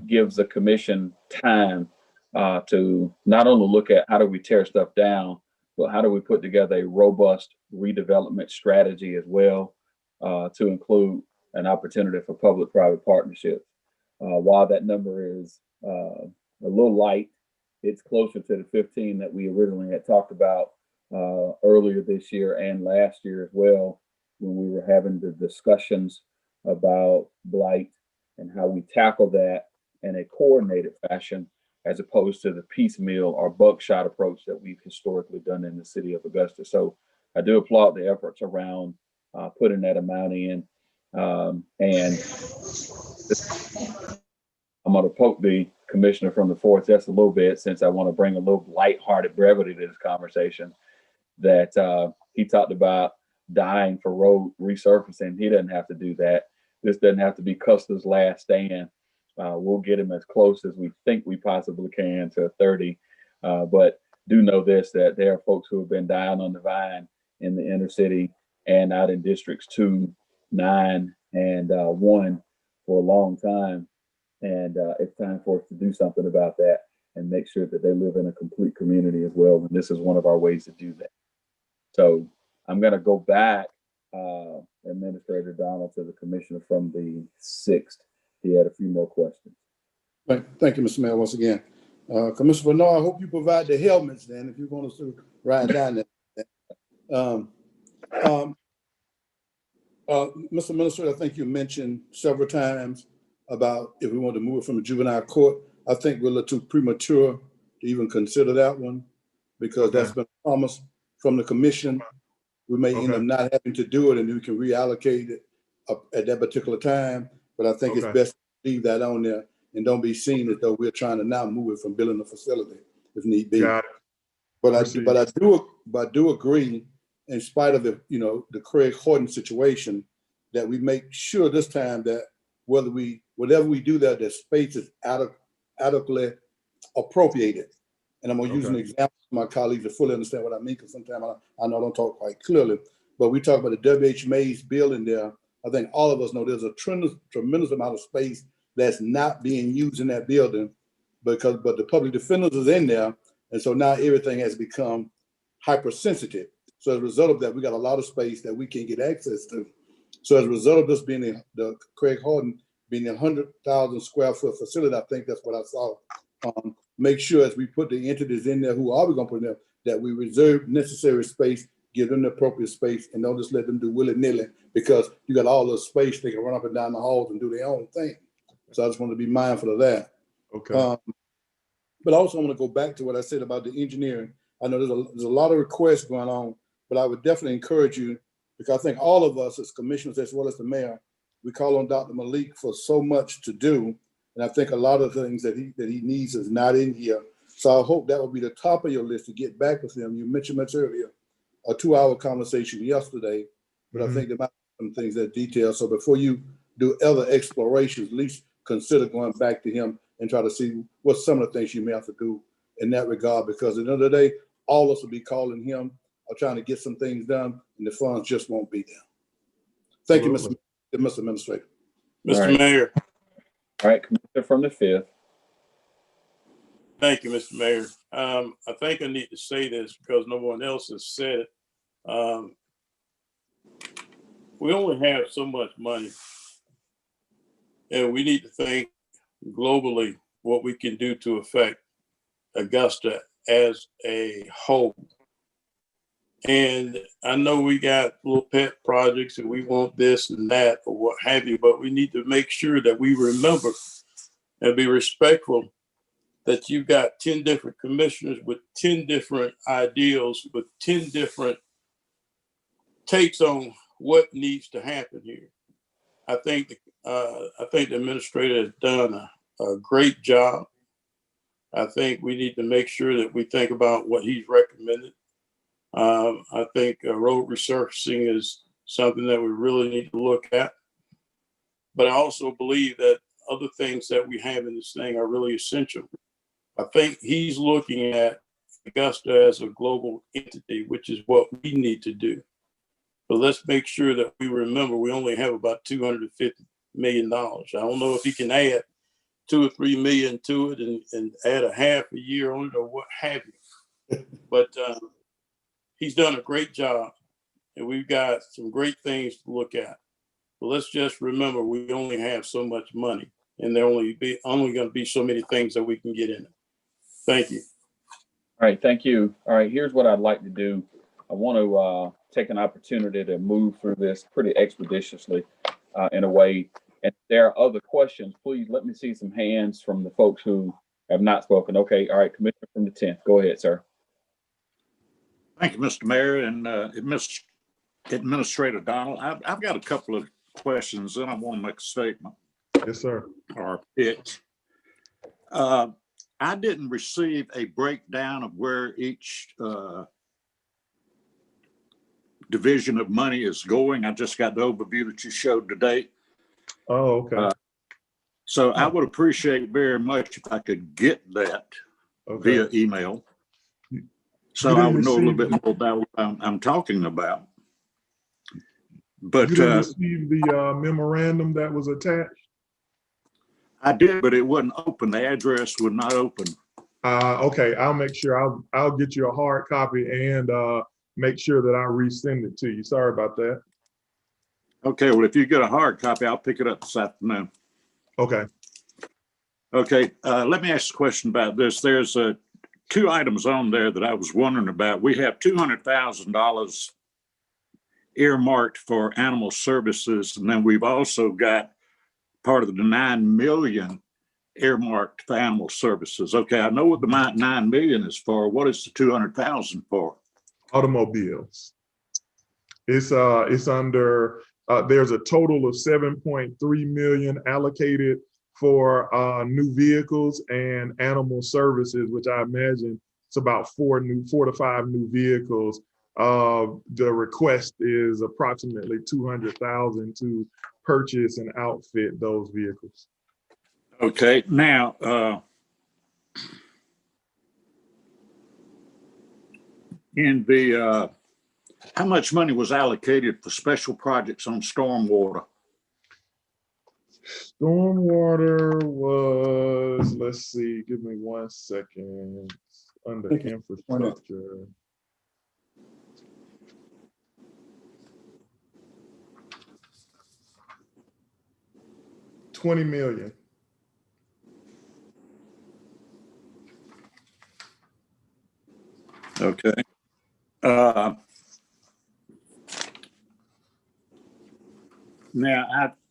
gives the commission time to not only look at how do we tear stuff down, but how do we put together a robust redevelopment strategy as well, to include an opportunity for public-private partnerships. While that number is a little light, it's closer to the 15 that we originally had talked about earlier this year and last year as well, when we were having the discussions about blight and how we tackle that in a coordinated fashion, as opposed to the piecemeal or buckshot approach that we've historically done in the city of Augusta. So I do applaud the efforts around putting that amount in. And I'm going to poke the commissioner from the fourth just a little bit, since I want to bring a little lighthearted brevity to this conversation, that he talked about dying for road resurfacing. He doesn't have to do that. This doesn't have to be Custer's last stand. We'll get him as close as we think we possibly can to 30. But do know this, that there are folks who have been dying on the vine in the inner city and out in districts 2, 9, and 1 for a long time. And it's time for us to do something about that and make sure that they live in a complete community as well. And this is one of our ways to do that. So I'm going to go back, Administrator Donald, to the commissioner from the 6th. He had a few more questions. Thank you, Mr. Mayor, once again. Commissioner Bernard, I hope you provide the helmets then, if you're going to ride down there. Mr. Administrator, I think you mentioned several times about if we want to move it from the juvenile court. I think we're a little too premature to even consider that one, because that's been promised from the commission. We may end up not having to do it, and we can reallocate it at that particular time. But I think it's best to leave that on there and don't be seen as though we're trying to now move it from building the facility if need be. Got it. But I do agree, in spite of the Craig Horton situation, that we make sure this time that whatever we do there, the space is adequately appropriated. And I'm going to use an example for my colleagues to fully understand what I mean, because sometimes I know I don't talk quite clearly. But we talk about the W.H. Mays building there. I think all of us know there's a tremendous amount of space that's not being used in that building, but the public defenders is in there. And so now everything has become hypersensitive. So as a result of that, we got a lot of space that we can get access to. So as a result of this being the Craig Horton being a 100,000 square foot facility, I think that's what I saw. Make sure as we put the entities in there, who are we gonna put in there, that we reserve necessary space, give them the appropriate space, and don't just let them do willy-nilly, because you got all the space, they can run up and down the halls and do their own thing. So I just want to be mindful of that. Okay. But I also want to go back to what I said about the engineering. I know there's a lot of requests going on, but I would definitely encourage you, because I think all of us as commissioners, as well as the mayor, we call on Dr. Malik for so much to do. And I think a lot of things that he needs is not in here. So I hope that will be the top of your list to get back with him. You mentioned much earlier, a 2-hour conversation yesterday, but I think there might be some things that detail. So before you do other explorations, at least consider going back to him and try to see what some of the things you may have to do in that regard, because at the end of the day, all of us will be calling him or trying to get some things done, and the funds just won't be there. Thank you, Mr. Administrator. Mr. right. Mayor. All right, Commissioner from the 5th. Thank you, Mr. Mayor. I think I need to say this because no one else has said it. We only have so much money, and we need to think globally what we can do to affect Augusta as a whole. And I know we got little pet projects and we want this and that or what have you, but we need to make sure that we remember and be respectful that you've got 10 different commissioners with 10 different ideals, with 10 different takes on what needs to happen here. I think the administrator has done a great job. I think we need to make sure that we think about what he's recommended. I think road resurfacing is something that we really need to look at. But I also believe that other things that we have in this thing are really essential. I think he's looking at Augusta as a global entity, which is what we need to do. But let's make sure that we remember we only have about $250 million. I don't know if he can add 2 or 3 million to it and add a half a year on it or what have you. But he's done a great job, and we've got some great things to look at. But let's just remember we only have so much money, and there only going to be so many things that we can get in it. Thank you. All right, thank you. All right, here's what I'd like to do. I want to take an opportunity to move through this pretty expeditiously in a way. And if there are other questions, please let me see some hands from the folks who have not spoken. Okay, all right, Commissioner from the 10th. Go ahead, sir. Thank you, Mr. Mayor and Administrator Donald. I've got a couple of questions, and I want to make a statement. Yes, sir. Or a pitch. I didn't receive a breakdown of where each division of money is going. I just got the overview that you showed today. Oh, okay. So I would appreciate very much if I could get that via email. So I would know a little bit more about what I'm talking about. But you didn't receive the memorandum that was attached? I did, but it wouldn't open. The address would not open. Okay, I'll make sure I'll get you a hard copy and make sure that I resend it to you. Sorry about that. Okay, well, if you get a hard copy, I'll pick it up this afternoon. Okay. Okay, let me ask a question about this. There's 2 items on there that I was wondering about. We have $200,000 earmarked for animal services, and then we've also got part of the $9 million earmarked for animal services. Okay, I know what the $9 million is for. What is the $200,000 for? Automobiles. It's under. There's a total of 7.3 million allocated for new vehicles and animal services, which I imagine it's about 4 to 5 new vehicles. The request is approximately 200,000 to purchase and outfit those vehicles. Okay, now in the how much money was allocated for special projects on stormwater? Stormwater was, let's see, give me 1 second, under infrastructure. 20 million. Okay. Now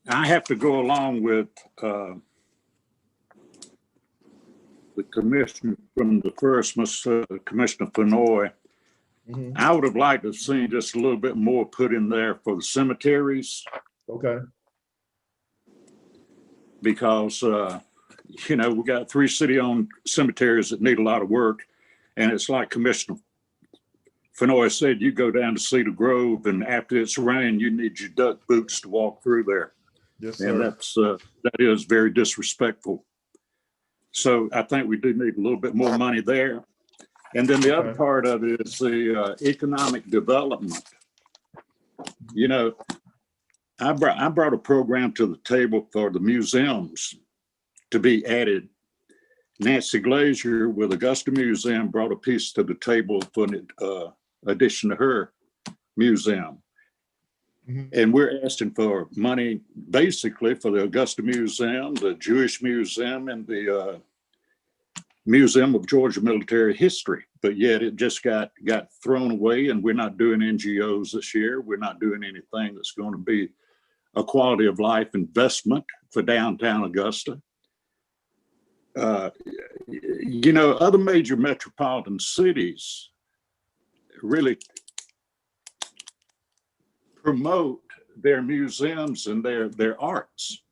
I have to go along with the commissioner from the first, Commissioner Fenoy. Mhm. I would have liked to have seen just a little bit more put in there for the cemeteries, Okay. because you know, we got 3 city-owned cemeteries that need a lot of work, and it's like Commissioner Fenoy said, you go down to Cedar Grove, and after it's rained, you need your duck boots to walk through there. Yes, And sir. that is very disrespectful. So I think we do need a little bit more money there. And then the other Okay. part of it is the economic development. You know, I brought a program to the table for the museums to be added. Nancy Glazier with Augusta Museum brought a piece to the table for an addition to her museum. Mhm. And we're asking for money basically for the Augusta Museum, the Jewish Museum, and the Museum of Georgia Military History. But yet it just got thrown away, and we're not doing NGOs this year. We're not doing anything that's going to be a quality of life investment for downtown Augusta. You know, other major metropolitan cities really promote their museums and their arts.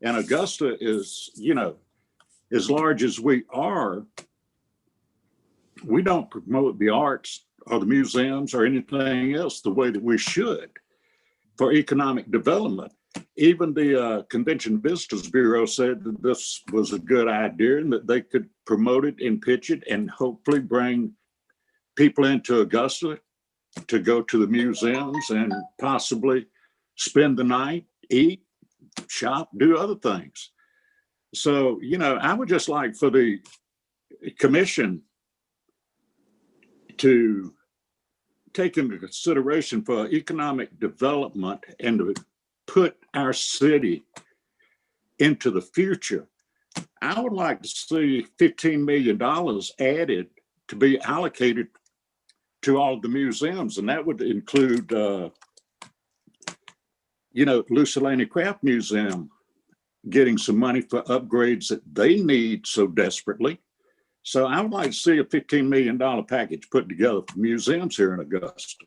And Augusta is, you know, as large as we are, we don't promote the arts or the museums or anything else the way that we should for economic development. Even the Convention Visitors Bureau said that this was a good idea and that they could promote it and pitch it and hopefully bring people into Augusta to go to the museums and possibly spend the night, eat, shop, do other things. So, you know, I would just like for the commission to take into consideration for economic development and to put our city into the future. I would like to see $15 million added to be allocated to all of the museums, and that would include, you know, Luciolani Craft Museum getting some money for upgrades that they need so desperately. So I would like to see a $15 million package put together for museums here in Augusta.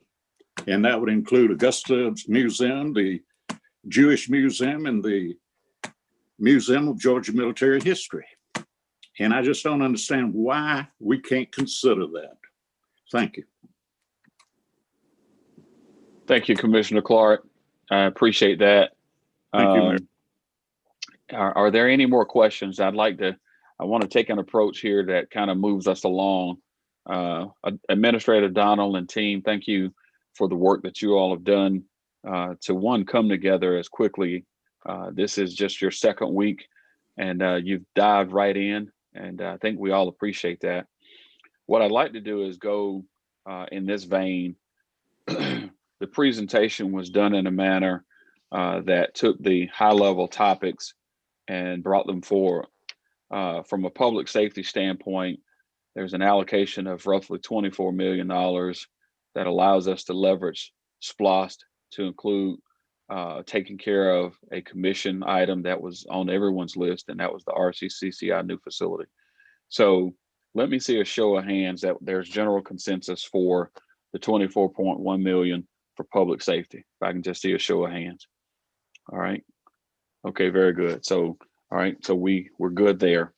And that would include Augusta Museum, the Jewish Museum, and the Museum of Georgia Military History. And I just don't understand why we can't consider that. Thank you. Thank you, Commissioner Clark. I appreciate that. Thank you, Mayor. Are there any more questions? I want to take an approach here that kind of moves us along. Administrator Donald and team, thank you for the work that you all have done to come together as quickly. This is just your second week, and you've dived right in, and I think we all appreciate that. What I'd like to do is go in this vein. The presentation was done in a manner that took the high-level topics and brought them forward. From a public safety standpoint, there's an allocation of roughly $24 million that allows us to leverage SPLOST to include taking care of a commission item that was on everyone's list, and that was the RCCCI new facility. So let me see a show of hands that there's general consensus for the 24.1 million for public safety. If I can just see a show of hands. All right. Okay, very good. So, all right, so we're good there.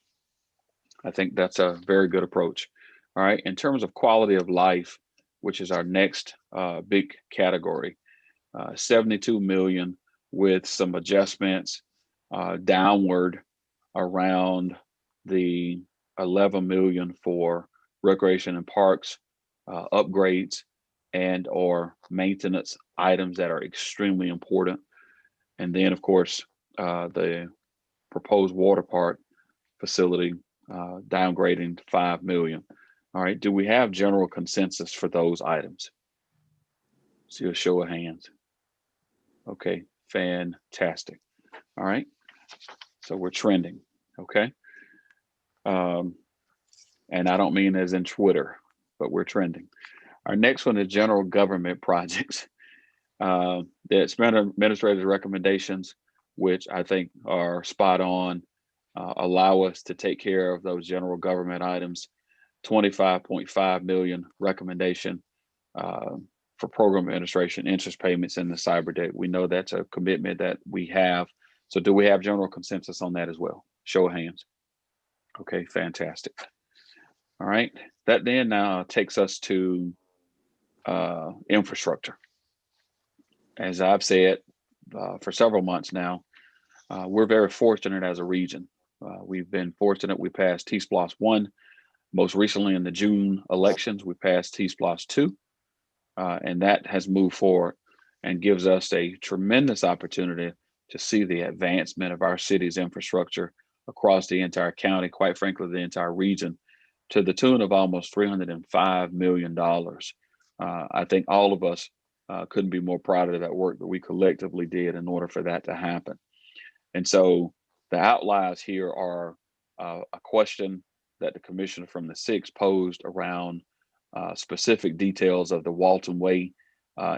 I think that's a very good approach. All right, in terms of quality of life, which is our next big category, 72 million with some adjustments downward around the 11 million for recreation and parks upgrades and or maintenance items that are extremely important. And then, of course, the proposed water park facility downgrading to 5 million. All right, do we have general consensus for those items? See a show of hands. Okay, fantastic. All right. So we're trending, okay? And I don't mean as in Twitter, but we're trending. Our next one is general government projects. The administrative recommendations, which I think are spot on, allow us to take care of those general government items. 25.5 million recommendation for program administration, interest payments, and the cyber debt. We know that's a commitment that we have. So do we have general consensus on that as well? Show of hands. Okay, fantastic. All right, that then now takes us to infrastructure. As I've said for several months now, we're very fortunate as a region. We've been fortunate. We passed SPLOST 1. Most recently in the June elections, we passed SPLOST 2. And that has moved forward and gives us a tremendous opportunity to see the advancement of our city's infrastructure across the entire county, quite frankly, the entire region, to the tune of almost $305 million. I think all of us couldn't be more proud of that work that we collectively did in order for that to happen. And so the outliers here are a question that the commissioner from the 6th posed around specific details of the Walton Way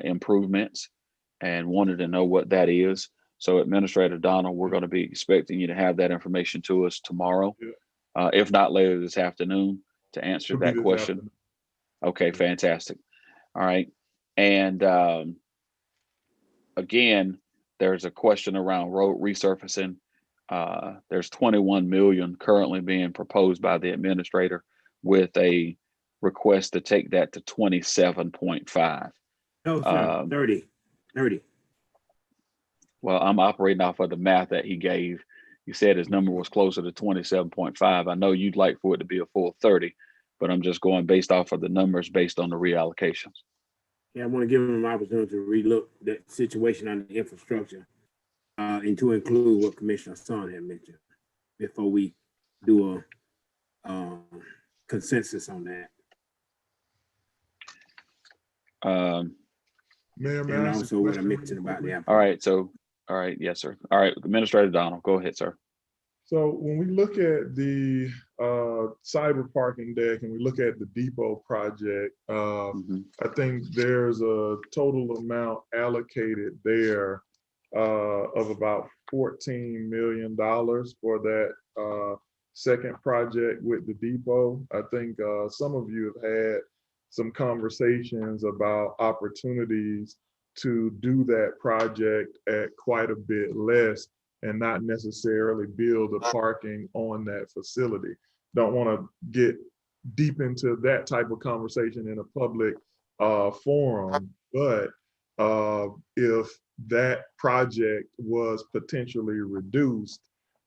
improvements and wanted to know what that is. So Administrator Donald, we're going to be expecting you to have that information to us tomorrow, if not later this afternoon, to answer that question. Okay, fantastic. All right. And again, there's a question around road resurfacing. There's 21 million currently being proposed by the administrator with a request to take that to 27.5. No, sir, 30. Well, I'm operating off of the math that he gave. He said his number was closer to 27.5. I know you'd like for it to be a full 30, but I'm just going based off of the numbers based on the reallocations. Yeah, I want to give them an opportunity to relook that situation on the infrastructure and to include what Commissioner Son had mentioned before we do a consensus on that. Mayor, may And I ask a also what I question mentioned really about quickly? the All right. So, all right. Yes, sir. All right. Administrator Donald, go ahead, sir. So when we look at the cyber parking deck and we look at the depot project, I think there's a total amount allocated there of about $14 million for that second project with the depot. I think some of you have had some conversations about opportunities to do that project at quite a bit less and not necessarily build the parking on that facility. Don't want to get deep into that type of conversation in a public forum, but if that project was potentially reduced,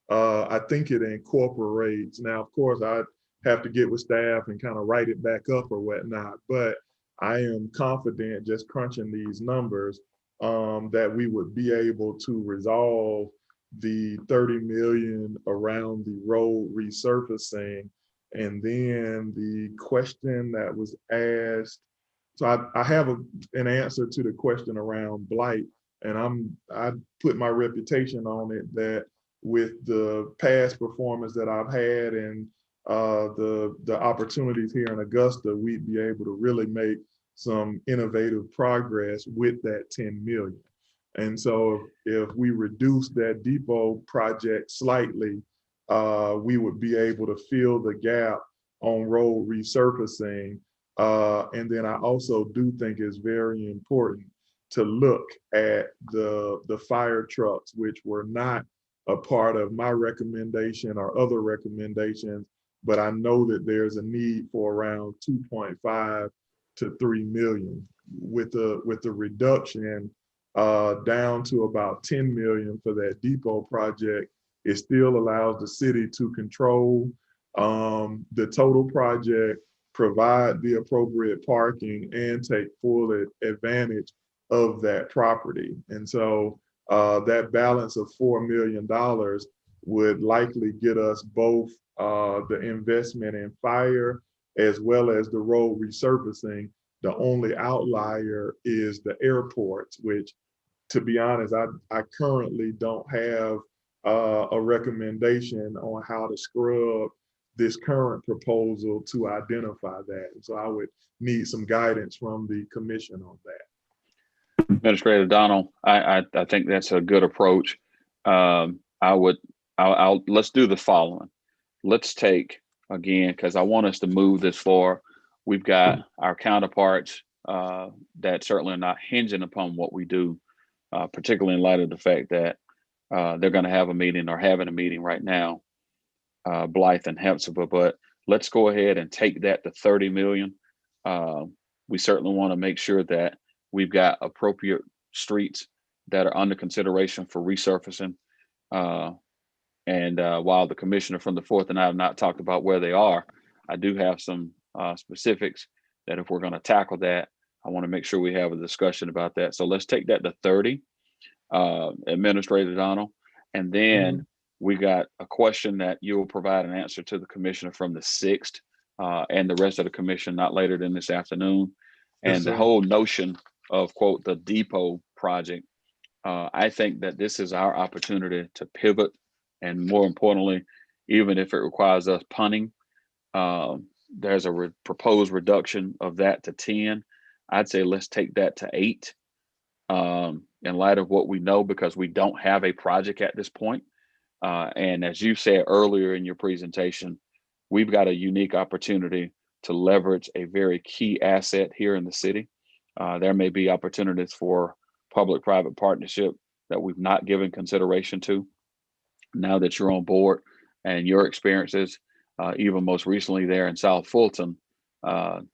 I think it incorporates, now of course I have to get with staff and kind of write it back up or whatnot, but I am confident just crunching these numbers that we would be able to resolve the 30 million around the road resurfacing. And then the question that was asked, so I have an answer to the question around blight, and I put my reputation on it that with the past performance that I've had and the opportunities here in Augusta, we'd be able to really make some innovative progress with that 10 million. And so if we reduce that depot project slightly, we would be able to fill the gap on road resurfacing. And then I also do think it's very important to look at the fire trucks, which were not a part of my recommendation or other recommendations, but I know that there's a need for around 2.5 to 3 million with the reduction down to about 10 million for that depot project. It still allows the city to control the total project, provide the appropriate parking, and take full advantage of that property. And so that balance of $4 million would likely get us both the investment in fire as well as the road resurfacing. The only outlier is the airports, which, to be honest, I currently don't have a recommendation on how to scrub this current proposal to identify that. So I would need some guidance from the commission on that. Administrator Donald, I think that's a good approach. Let's do the following. Let's take, again, because I want us to move this far. We've got our counterparts that certainly are not hinging upon what we do, particularly in light of the fact that they're going to have a meeting or having a meeting right now, Blythe and Hepzibah. But let's go ahead and take that to 30 million. We certainly want to make sure that we've got appropriate streets that are under consideration for resurfacing. And while the commissioner from the 4th and I have not talked about where they are, I do have some specifics that if we're going to tackle that, I want to make sure we have a discussion about that. So let's take that to 30, Administrator Donald. And then we got a question that you will provide an answer to the commissioner from the 6th and the rest of the commission not later than this afternoon. And the whole notion of, quote, the depot project, I think that this is our opportunity to pivot. And more importantly, even if it requires us punting, there's a proposed reduction of that to 10. I'd say let's take that to 8 in light of what we know, because we don't have a project at this point. And as you said earlier in your presentation, we've got a unique opportunity to leverage a very key asset here in the city. There may be opportunities for public-private partnership that we've not given consideration to. Now that you're on board and your experiences, even most recently there in South Fulton,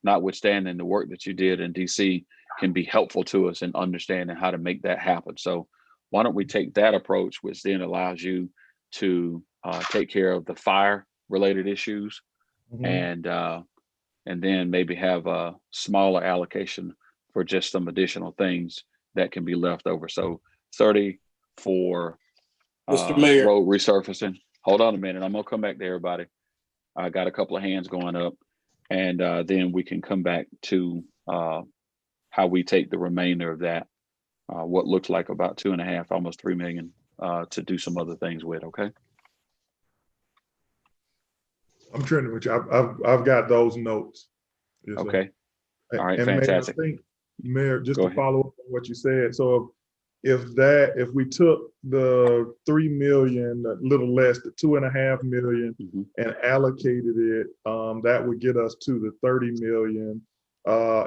notwithstanding the work that you did in DC, can be helpful to us in understanding how to make that happen. So why don't we take that approach, which then allows you to take care of the fire related issues, and then maybe have a smaller allocation for just some additional things that can be left over. So 30 for Mr. Mayor. road resurfacing. Hold on a minute. I'm gonna come back to everybody. I got a couple of hands going up, and then we can come back to how we take the remainder of that, what looks like about 2.5, almost 3 million, to do some other things with. Okay. I'm trending with you. I've got those notes. Yes, okay. sir. All right. And Fantastic. Mayor, just Go to ahead. follow up on what you said. So if we took the 3 million, a little less, the 2.5 million, and allocated it, that would get us to the 30 million.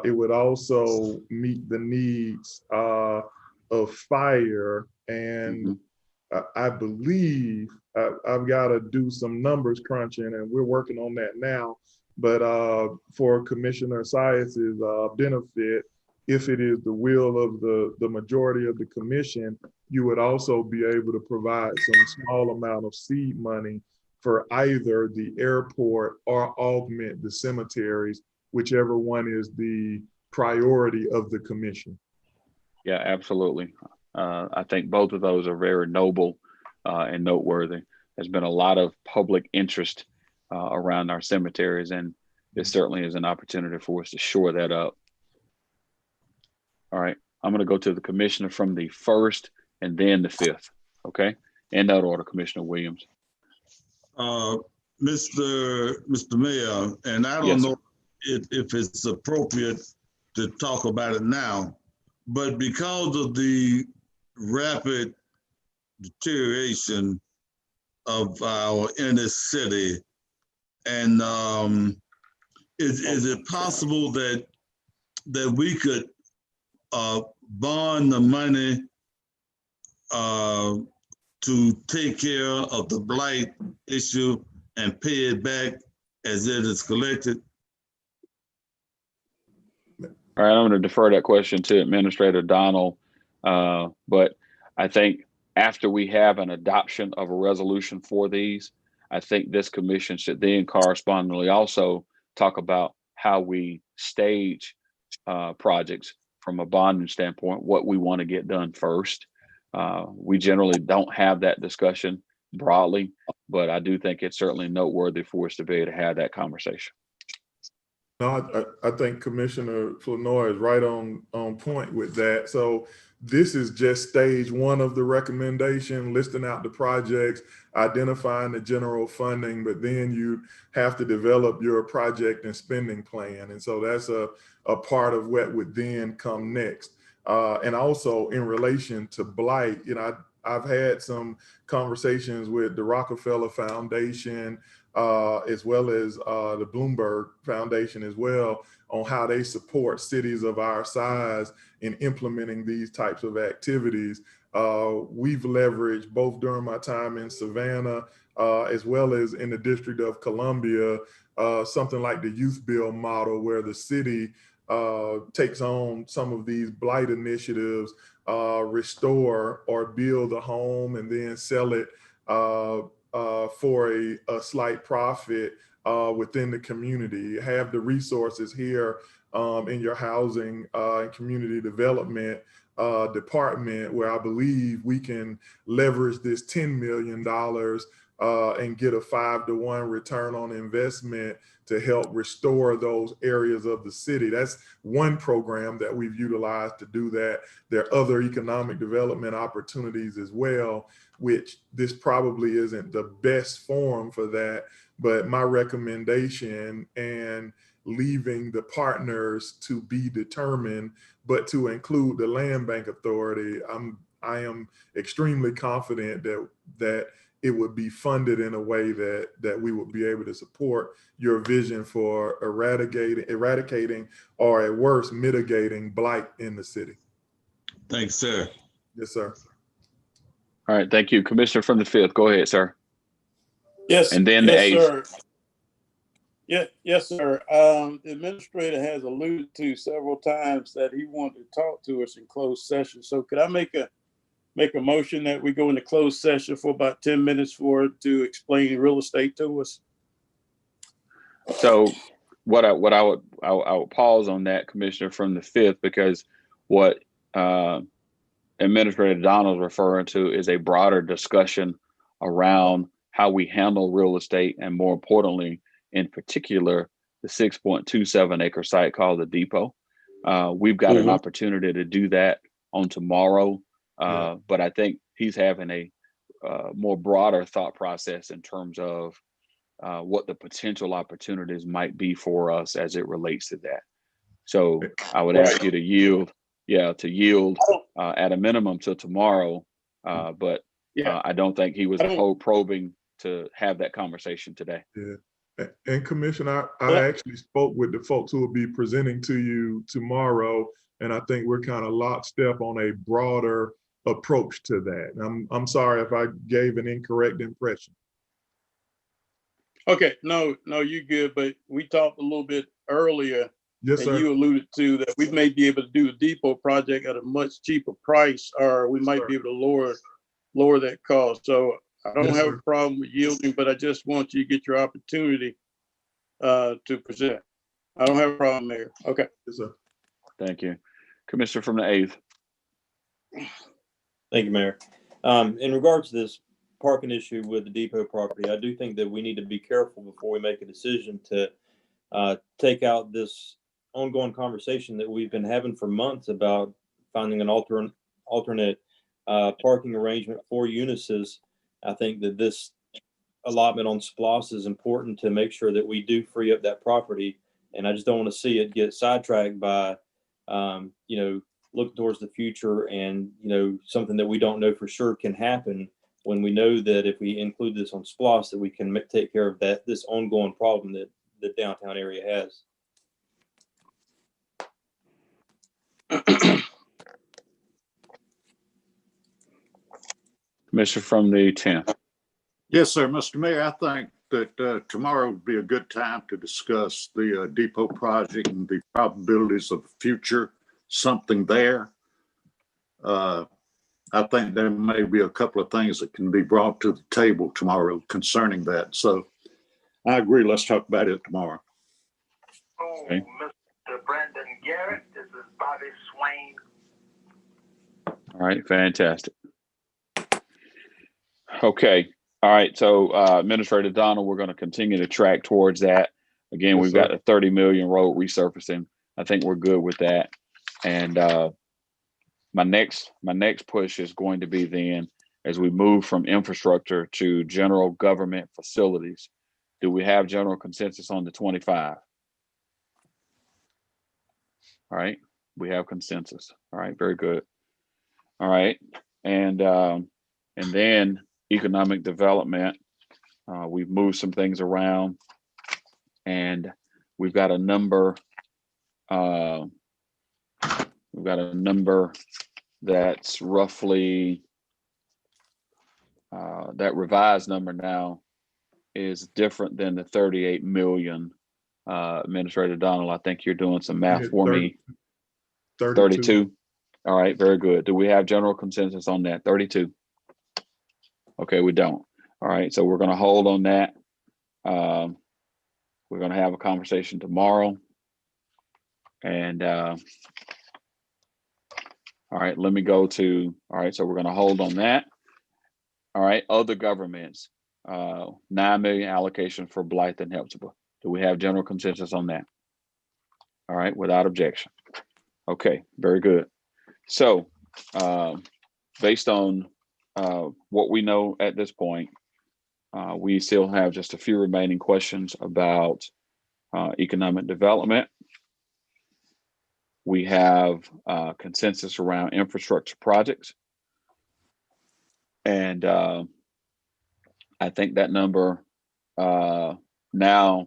It would also meet the needs of fire. And I believe I've got to do some numbers crunching, and we're working on that now. But for Commissioner Sias's benefit, if it is the will of the majority of the commission, you would also be able to provide some small amount of seed money for either the airport or augment the cemeteries, whichever one is the priority of the commission. Yeah, absolutely. I think both of those are very noble and noteworthy. There's been a lot of public interest around our cemeteries, and this certainly is an opportunity for us to shore that up. All right, I'm going to go to the commissioner from the 1st and then the 5th. Okay, in that order, Commissioner Williams. Mr. Mayor, and I don't know if it's appropriate to talk about it now, but because of the rapid deterioration of our inner city, and is it possible that we could bond the money to take care of the blight issue and pay it back as it is collected? All right, I'm going to defer that question to Administrator Donald, but I think after we have an adoption of a resolution for these, I think this commission should then correspondingly also talk about how we stage projects from a bonding standpoint, what we want to get done first. We generally don't have that discussion broadly, but I do think it's certainly noteworthy for us to be able to have that conversation. No, I think Commissioner Flournoy is right on point with that. So this is just stage one of the recommendation, listing out the projects, identifying the general funding, but then you have to develop your project and spending plan. And so that's a part of what would then come next. And also in relation to blight, you know, I've had some conversations with the Rockefeller Foundation, as well as the Bloomberg Foundation as well, on how they support cities of our size in implementing these types of activities. We've leveraged, both during my time in Savannah, as well as in the District of Columbia, something like the Youth Build model, where the city takes on some of these blight initiatives, restore or build a home and then sell it for a slight profit within the community. Have the resources here in your housing and community development department, where I believe we can leverage this $10 million and get a 5-to-1 return on investment to help restore those areas of the city. That's one program that we've utilized to do that. There are other economic development opportunities as well, which this probably isn't the best forum for that, but my recommendation, and leaving the partners to be determined, but to include the Land Bank Authority, I am extremely confident that it would be funded in a way that we would be able to support your vision for eradicating, or at worst, mitigating blight in the city. Thanks, sir. Yes, sir. All right, thank you. Commissioner from the 5th, go ahead, sir. Yes. And then the 8th. Sir. Yes, sir. The administrator has alluded to several times that he wanted to talk to us in closed session. So could I make a motion that we go into closed session for about 10 minutes for it to explain real estate to us? So what I would pause on that, Commissioner from the 5th, because what Administrator Donald's referring to is a broader discussion around how we handle real estate, and more importantly, in particular, the 6.27 acre site called the Depot. We've got an opportunity to do that on tomorrow, but I think he's having a more broader thought process in terms of what the potential opportunities might be for us as it relates to that. So I would ask you to yield, at a minimum till tomorrow, but I don't think he was probing to have that conversation today. Yeah. And Commissioner, I actually spoke with the folks who will be presenting to you tomorrow, and I think we're kind of lockstep on a broader approach to that. I'm sorry if I gave an incorrect impression. Okay, no, you're good. But we talked a little bit earlier, yes, sir. And you alluded to that we may be able to do the Depot project at a much cheaper price, or we might be able to lower that cost. So I don't have a problem with yielding, but I just want you to get your opportunity to present. I don't have a problem there. Okay. Yes, sir. Thank you. Commissioner from the 8th. Thank you, Mayor. In regards to this parking issue with the Depot property, I do think that we need to be careful before we make a decision to take out this ongoing conversation that we've been having for months about finding an alternate parking arrangement for Unisys. I think that this allotment on SPLOST is important to make sure that we do free up that property. And I just don't want to see it get sidetracked by, look towards the future and, something that we don't know for sure can happen, when we know that if we include this on SPLOST, that we can take care of this ongoing problem that the downtown area has. Commissioner from the 10th. Yes, sir. Mr. Mayor, I think that tomorrow would be a good time to discuss the Depot project and the probabilities of the future, something there. I think there may be a couple of things that can be brought to the table tomorrow concerning that. So I agree. Let's talk about it tomorrow. Okay. Mr. Brandon Garrett, this is Bobby Swain. All right, fantastic. Okay. All right. So Administrator Donald, we're going to continue to track towards that. Again, Yes, we've sir. got the 30 million road resurfacing. I think we're good with that. And my next push is going to be then, as we move from infrastructure to general government facilities, do we have general consensus on the 25? All right, we have consensus. All right, very good. All right, and then economic development. We've moved some things around, and we've got a number. We've got a number that's roughly that revised number now is different than the 38 million. Administrator Donald, I think you're doing some math Yeah, for me. 32. All right, very good. Do we have general consensus on that? 32. Okay, we don't. All right, so we're going to hold on that. We're going to have a conversation tomorrow. And all right, let me go to, all right, so we're going to hold on that. All right, other governments, 9 million allocation for Blythe and Hepzibah. Do we have general consensus on that? All right, without objection. Okay, very good. So based on what we know at this point, we still have just a few remaining questions about economic development. We have consensus around infrastructure projects. And I think that number now,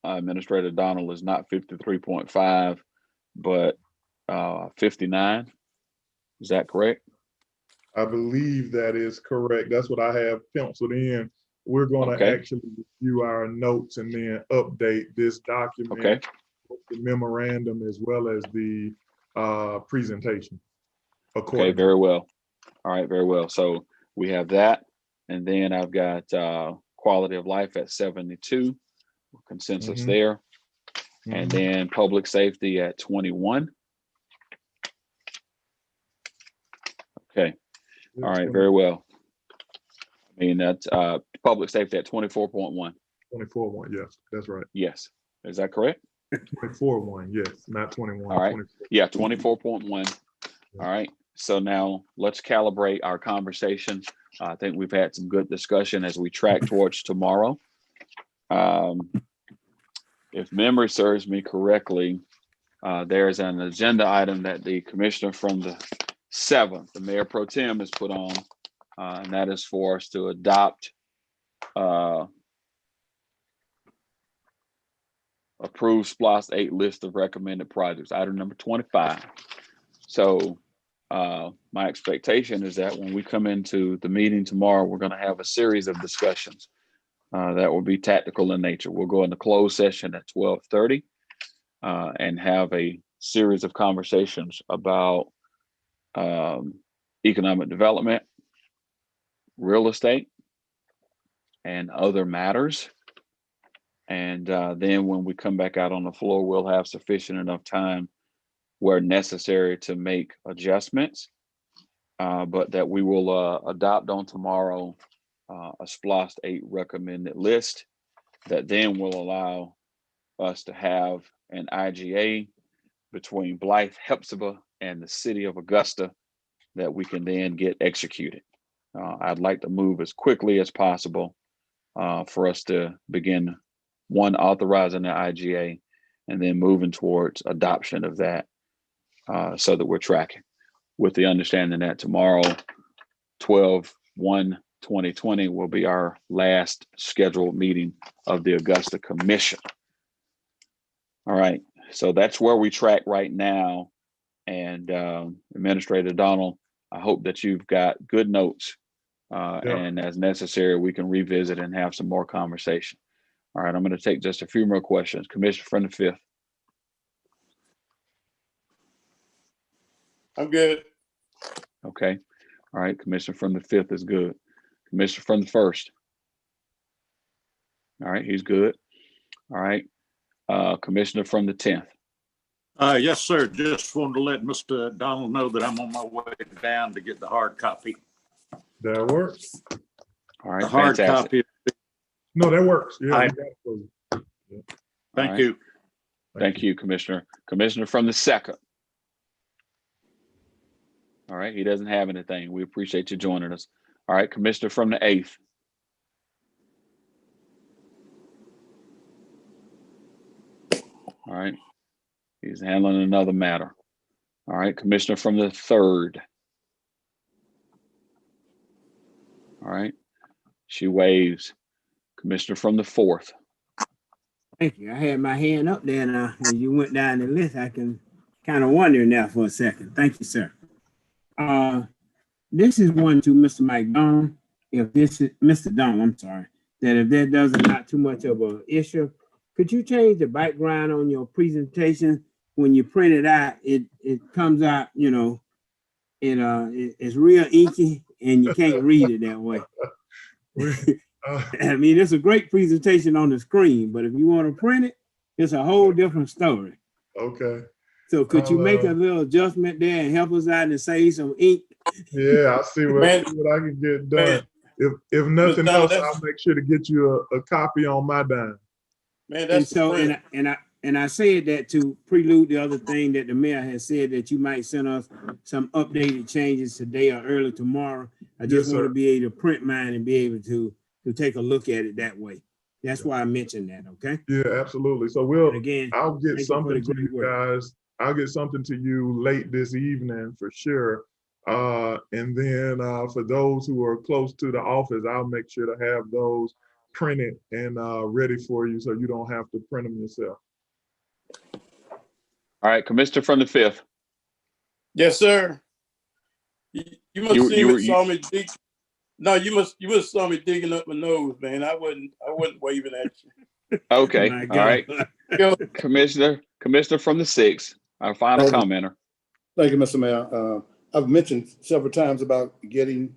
Administrator Donald, is not 53.5, but 59. Is that correct? I believe that is correct. That's what I have penciled in. We're going to actually review our notes and then update this document, the memorandum, as well as the presentation. Okay, very well. All right, very well. So we have that. And then I've got quality of life at 72, consensus there. And then public safety at 21. Okay. All right, very well. I mean, that's public safety at 24.1. 24.1, yes, that's right. Yes. Is that correct? 24.1, yes, not 21. All right. 24. Yeah, 24.1. All right. So now let's calibrate our conversation. I think we've had some good discussion as we track towards tomorrow. If memory serves me correctly, there's an agenda item that the commissioner from the 7th, the mayor pro tem, has put on, and that is for us to adopt approved SPLOST 8 list of recommended projects, item number 25. So my expectation is that when we come into the meeting tomorrow, we're going to have a series of discussions that will be tactical in nature. We'll go into closed session at 12:30 and have a series of conversations about economic development, real estate, and other matters. And then when we come back out on the floor, we'll have sufficient enough time where necessary to make adjustments, but that we will adopt on tomorrow a SPLOST 8 recommended list that then will allow us to have an IGA between Blythe, Hepzibah, and the city of Augusta that we can then get executed. I'd like to move as quickly as possible for us to begin, one, authorizing the IGA, and then moving towards adoption of that so that we're tracking, with the understanding that tomorrow, 12/1/2020, will be our last scheduled meeting of the Augusta Commission. All right, so that's where we track right now. And Administrator Donald, I hope that you've got good notes, and as necessary, we can revisit and have some more conversation. All right, I'm going to take just a few more questions. Commissioner from the 5th. I'm good. Okay. All right, Commissioner from the 5th is good. Commissioner from the 1st. All right, he's good. All right. Commissioner from the 10th. Yes, sir. Just wanted to let Mr. Donald know that I'm on my way down to get the hard copy. That works. All right, The hard fantastic. copy. No, that works. Yeah. Thank you. Thank you, Commissioner. Commissioner from the 2nd. All right, he doesn't have anything. We appreciate you joining us. All right, Commissioner from the 8th. All right, he's handling another matter. All right, Commissioner from the 3rd. All right, she waves. Commissioner from the 4th. Thank you. I had my hand up there now. As you went down the list, I can kind of wonder now for a second. Thank you, sir. This is one to Mr. McDonald. If this is Mr. Donald, I'm sorry, that if that doesn't not too much of an issue, could you change the background on your presentation? When you print it out, it comes out, you know, it's real inky and you can't read it that way. I mean, it's a great presentation on the screen, but if you want to print it, it's a whole different story. Okay. So could you make a little adjustment there and help us out and save some ink? Yeah, I'll see what I can get done. If nothing else, I'll make sure to get you a copy on my dime. Man, that's and I said that to prelude the other thing that the mayor has said, that you might send us some updated changes today or early tomorrow. I just want to be able to print mine and be able to take a look at it that way. That's why I mentioned that. Okay. Yeah, absolutely. So I'll get something to you guys. I'll get something to you late this evening for sure. And then for those who are close to the office, I'll make sure to have those printed and ready for you so you don't have to print them yourself. All right, Commissioner from the 5th. Yes, sir. You must saw me dig. No, you must saw me digging up my nose, man. I wasn't waving at you. Okay. All right. Commissioner from the 6th, our final commenter. Thank you, Mr. Mayor. I've mentioned several times about getting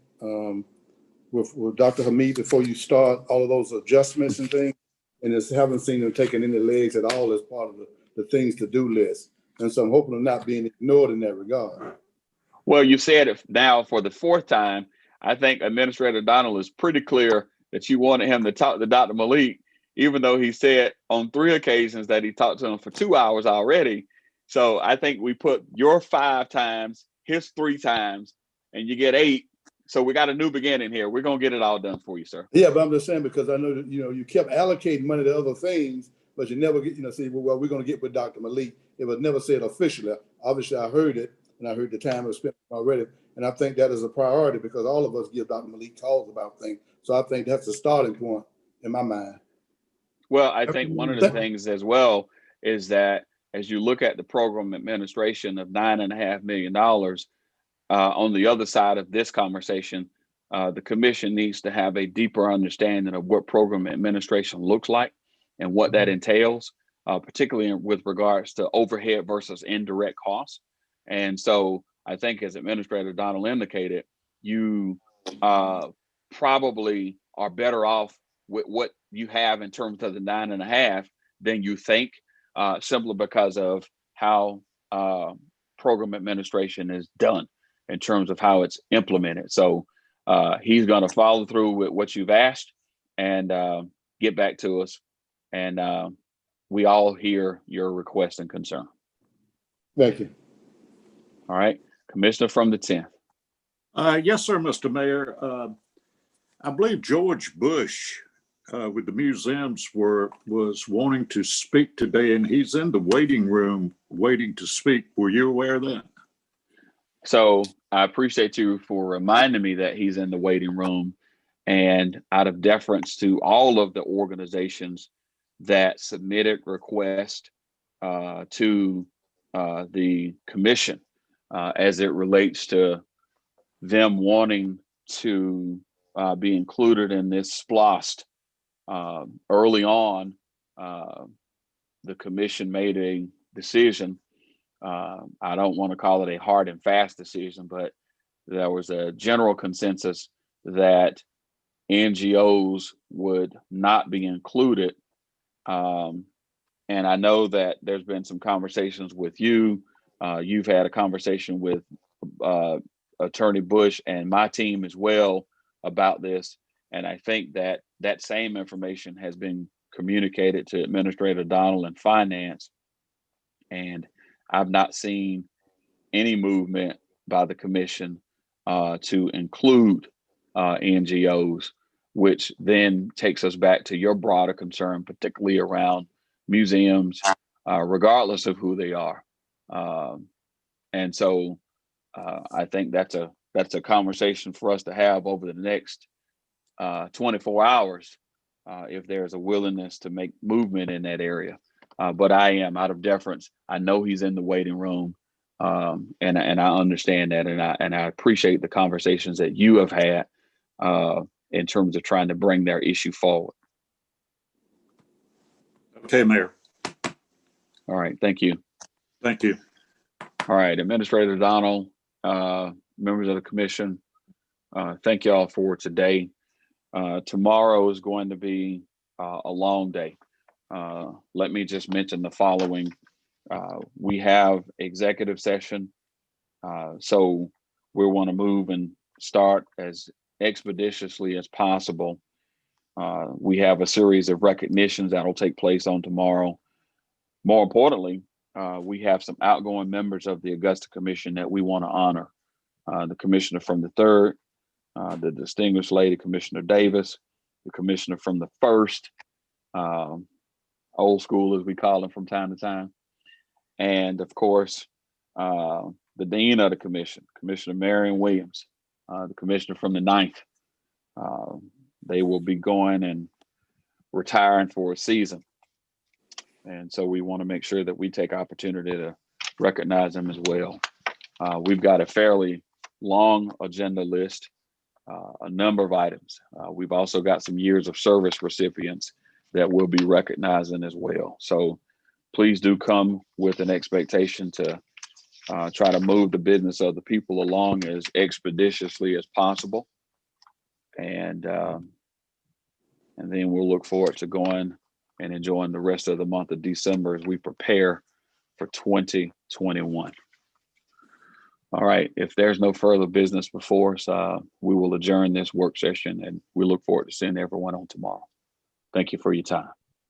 with Dr. Hamid before you start all of those adjustments and things, and just haven't seen them taking any legs at all as part of the things to do list. And so I'm hoping I'm not being ignored in that regard. Well, you said it now for the 4th time. I think Administrator Donald is pretty clear that you wanted him to talk to Dr. Malik, even though he said on 3 occasions that he talked to him for 2 hours already. So I think we put your 5 times, his 3 times, and you get 8. So we got a new beginning here. We're going to get it all done for you, sir. Yeah, but I'm just saying, because I know that, you kept allocating money to other things, but you never get, say, well, we're going to get with Dr. Malik. It was never said officially. Obviously, I heard it, and I heard the time it was spent already. And I think that is a priority because all of us give Dr. Malik calls about things. So I think that's the starting point in my mind. Well, I think one of the things as well is that as you look at the program administration of $9.5 million, on the other side of this conversation, the commission needs to have a deeper understanding of what program administration looks like and what that entails, particularly with regards to overhead versus indirect costs. And so I think, as Administrator Donald indicated, you probably are better off with what you have in terms of the 9.5 than you think, simply because of how program administration is done in terms of how it's implemented. So he's going to follow through with what you've asked and get back to us. And we all hear your request and concern. Thank you. All right. Commissioner from the 10th. Yes, sir, Mr. Mayor. I believe George Bush with the museums was wanting to speak today, and he's in the waiting room waiting to speak. Were you aware of that? So I appreciate you for reminding me that he's in the waiting room. And out of deference to all of the organizations that submitted requests to the commission as it relates to them wanting to be included in this SPLOST, early on, the commission made a decision. I don't want to call it a hard and fast decision, but there was a general consensus that NGOs would not be included. And I know that there's been some conversations with you. You've had a conversation with Attorney Bush and my team as well about this. And I think that that same information has been communicated to Administrator Donald and Finance. And I've not seen any movement by the commission to include NGOs, which then takes us back to your broader concern, particularly around museums, regardless of who they are. And so I think that's a conversation for us to have over the next 24 hours if there's a willingness to make movement in that area. But I am, out of deference, I know he's in the waiting room, and I understand that, and I appreciate the conversations that you have had in terms of trying to bring their issue forward. Okay, Mayor. All right, thank you. Thank you. All right, Administrator Donald, members of the commission, thank y'all for today. Tomorrow is going to be a long day. Let me just mention the following. We have executive session, so we want to move and start as expeditiously as possible. We have a series of recognitions that will take place on tomorrow. More importantly, we have some outgoing members of the Augusta Commission that we want to honor. The commissioner from the 3rd, the distinguished lady, Commissioner Davis, the commissioner from the 1st, old school as we call him from time to time, and of course, the dean of the commission, Commissioner Marion Williams, the commissioner from the 9th. They will be going and retiring for a season. And so we want to make sure that we take opportunity to recognize them as well. We've got a fairly long agenda list, a number of items. We've also got some years of service recipients that we'll be recognizing as well. So please do come with an expectation to try to move the business of the people along as expeditiously as possible. And then we'll look forward to going and enjoying the rest of the month of December as we prepare for 2021. All right, if there's no further business before us, we will adjourn this work session, and we look forward to seeing everyone on tomorrow. Thank you for your time.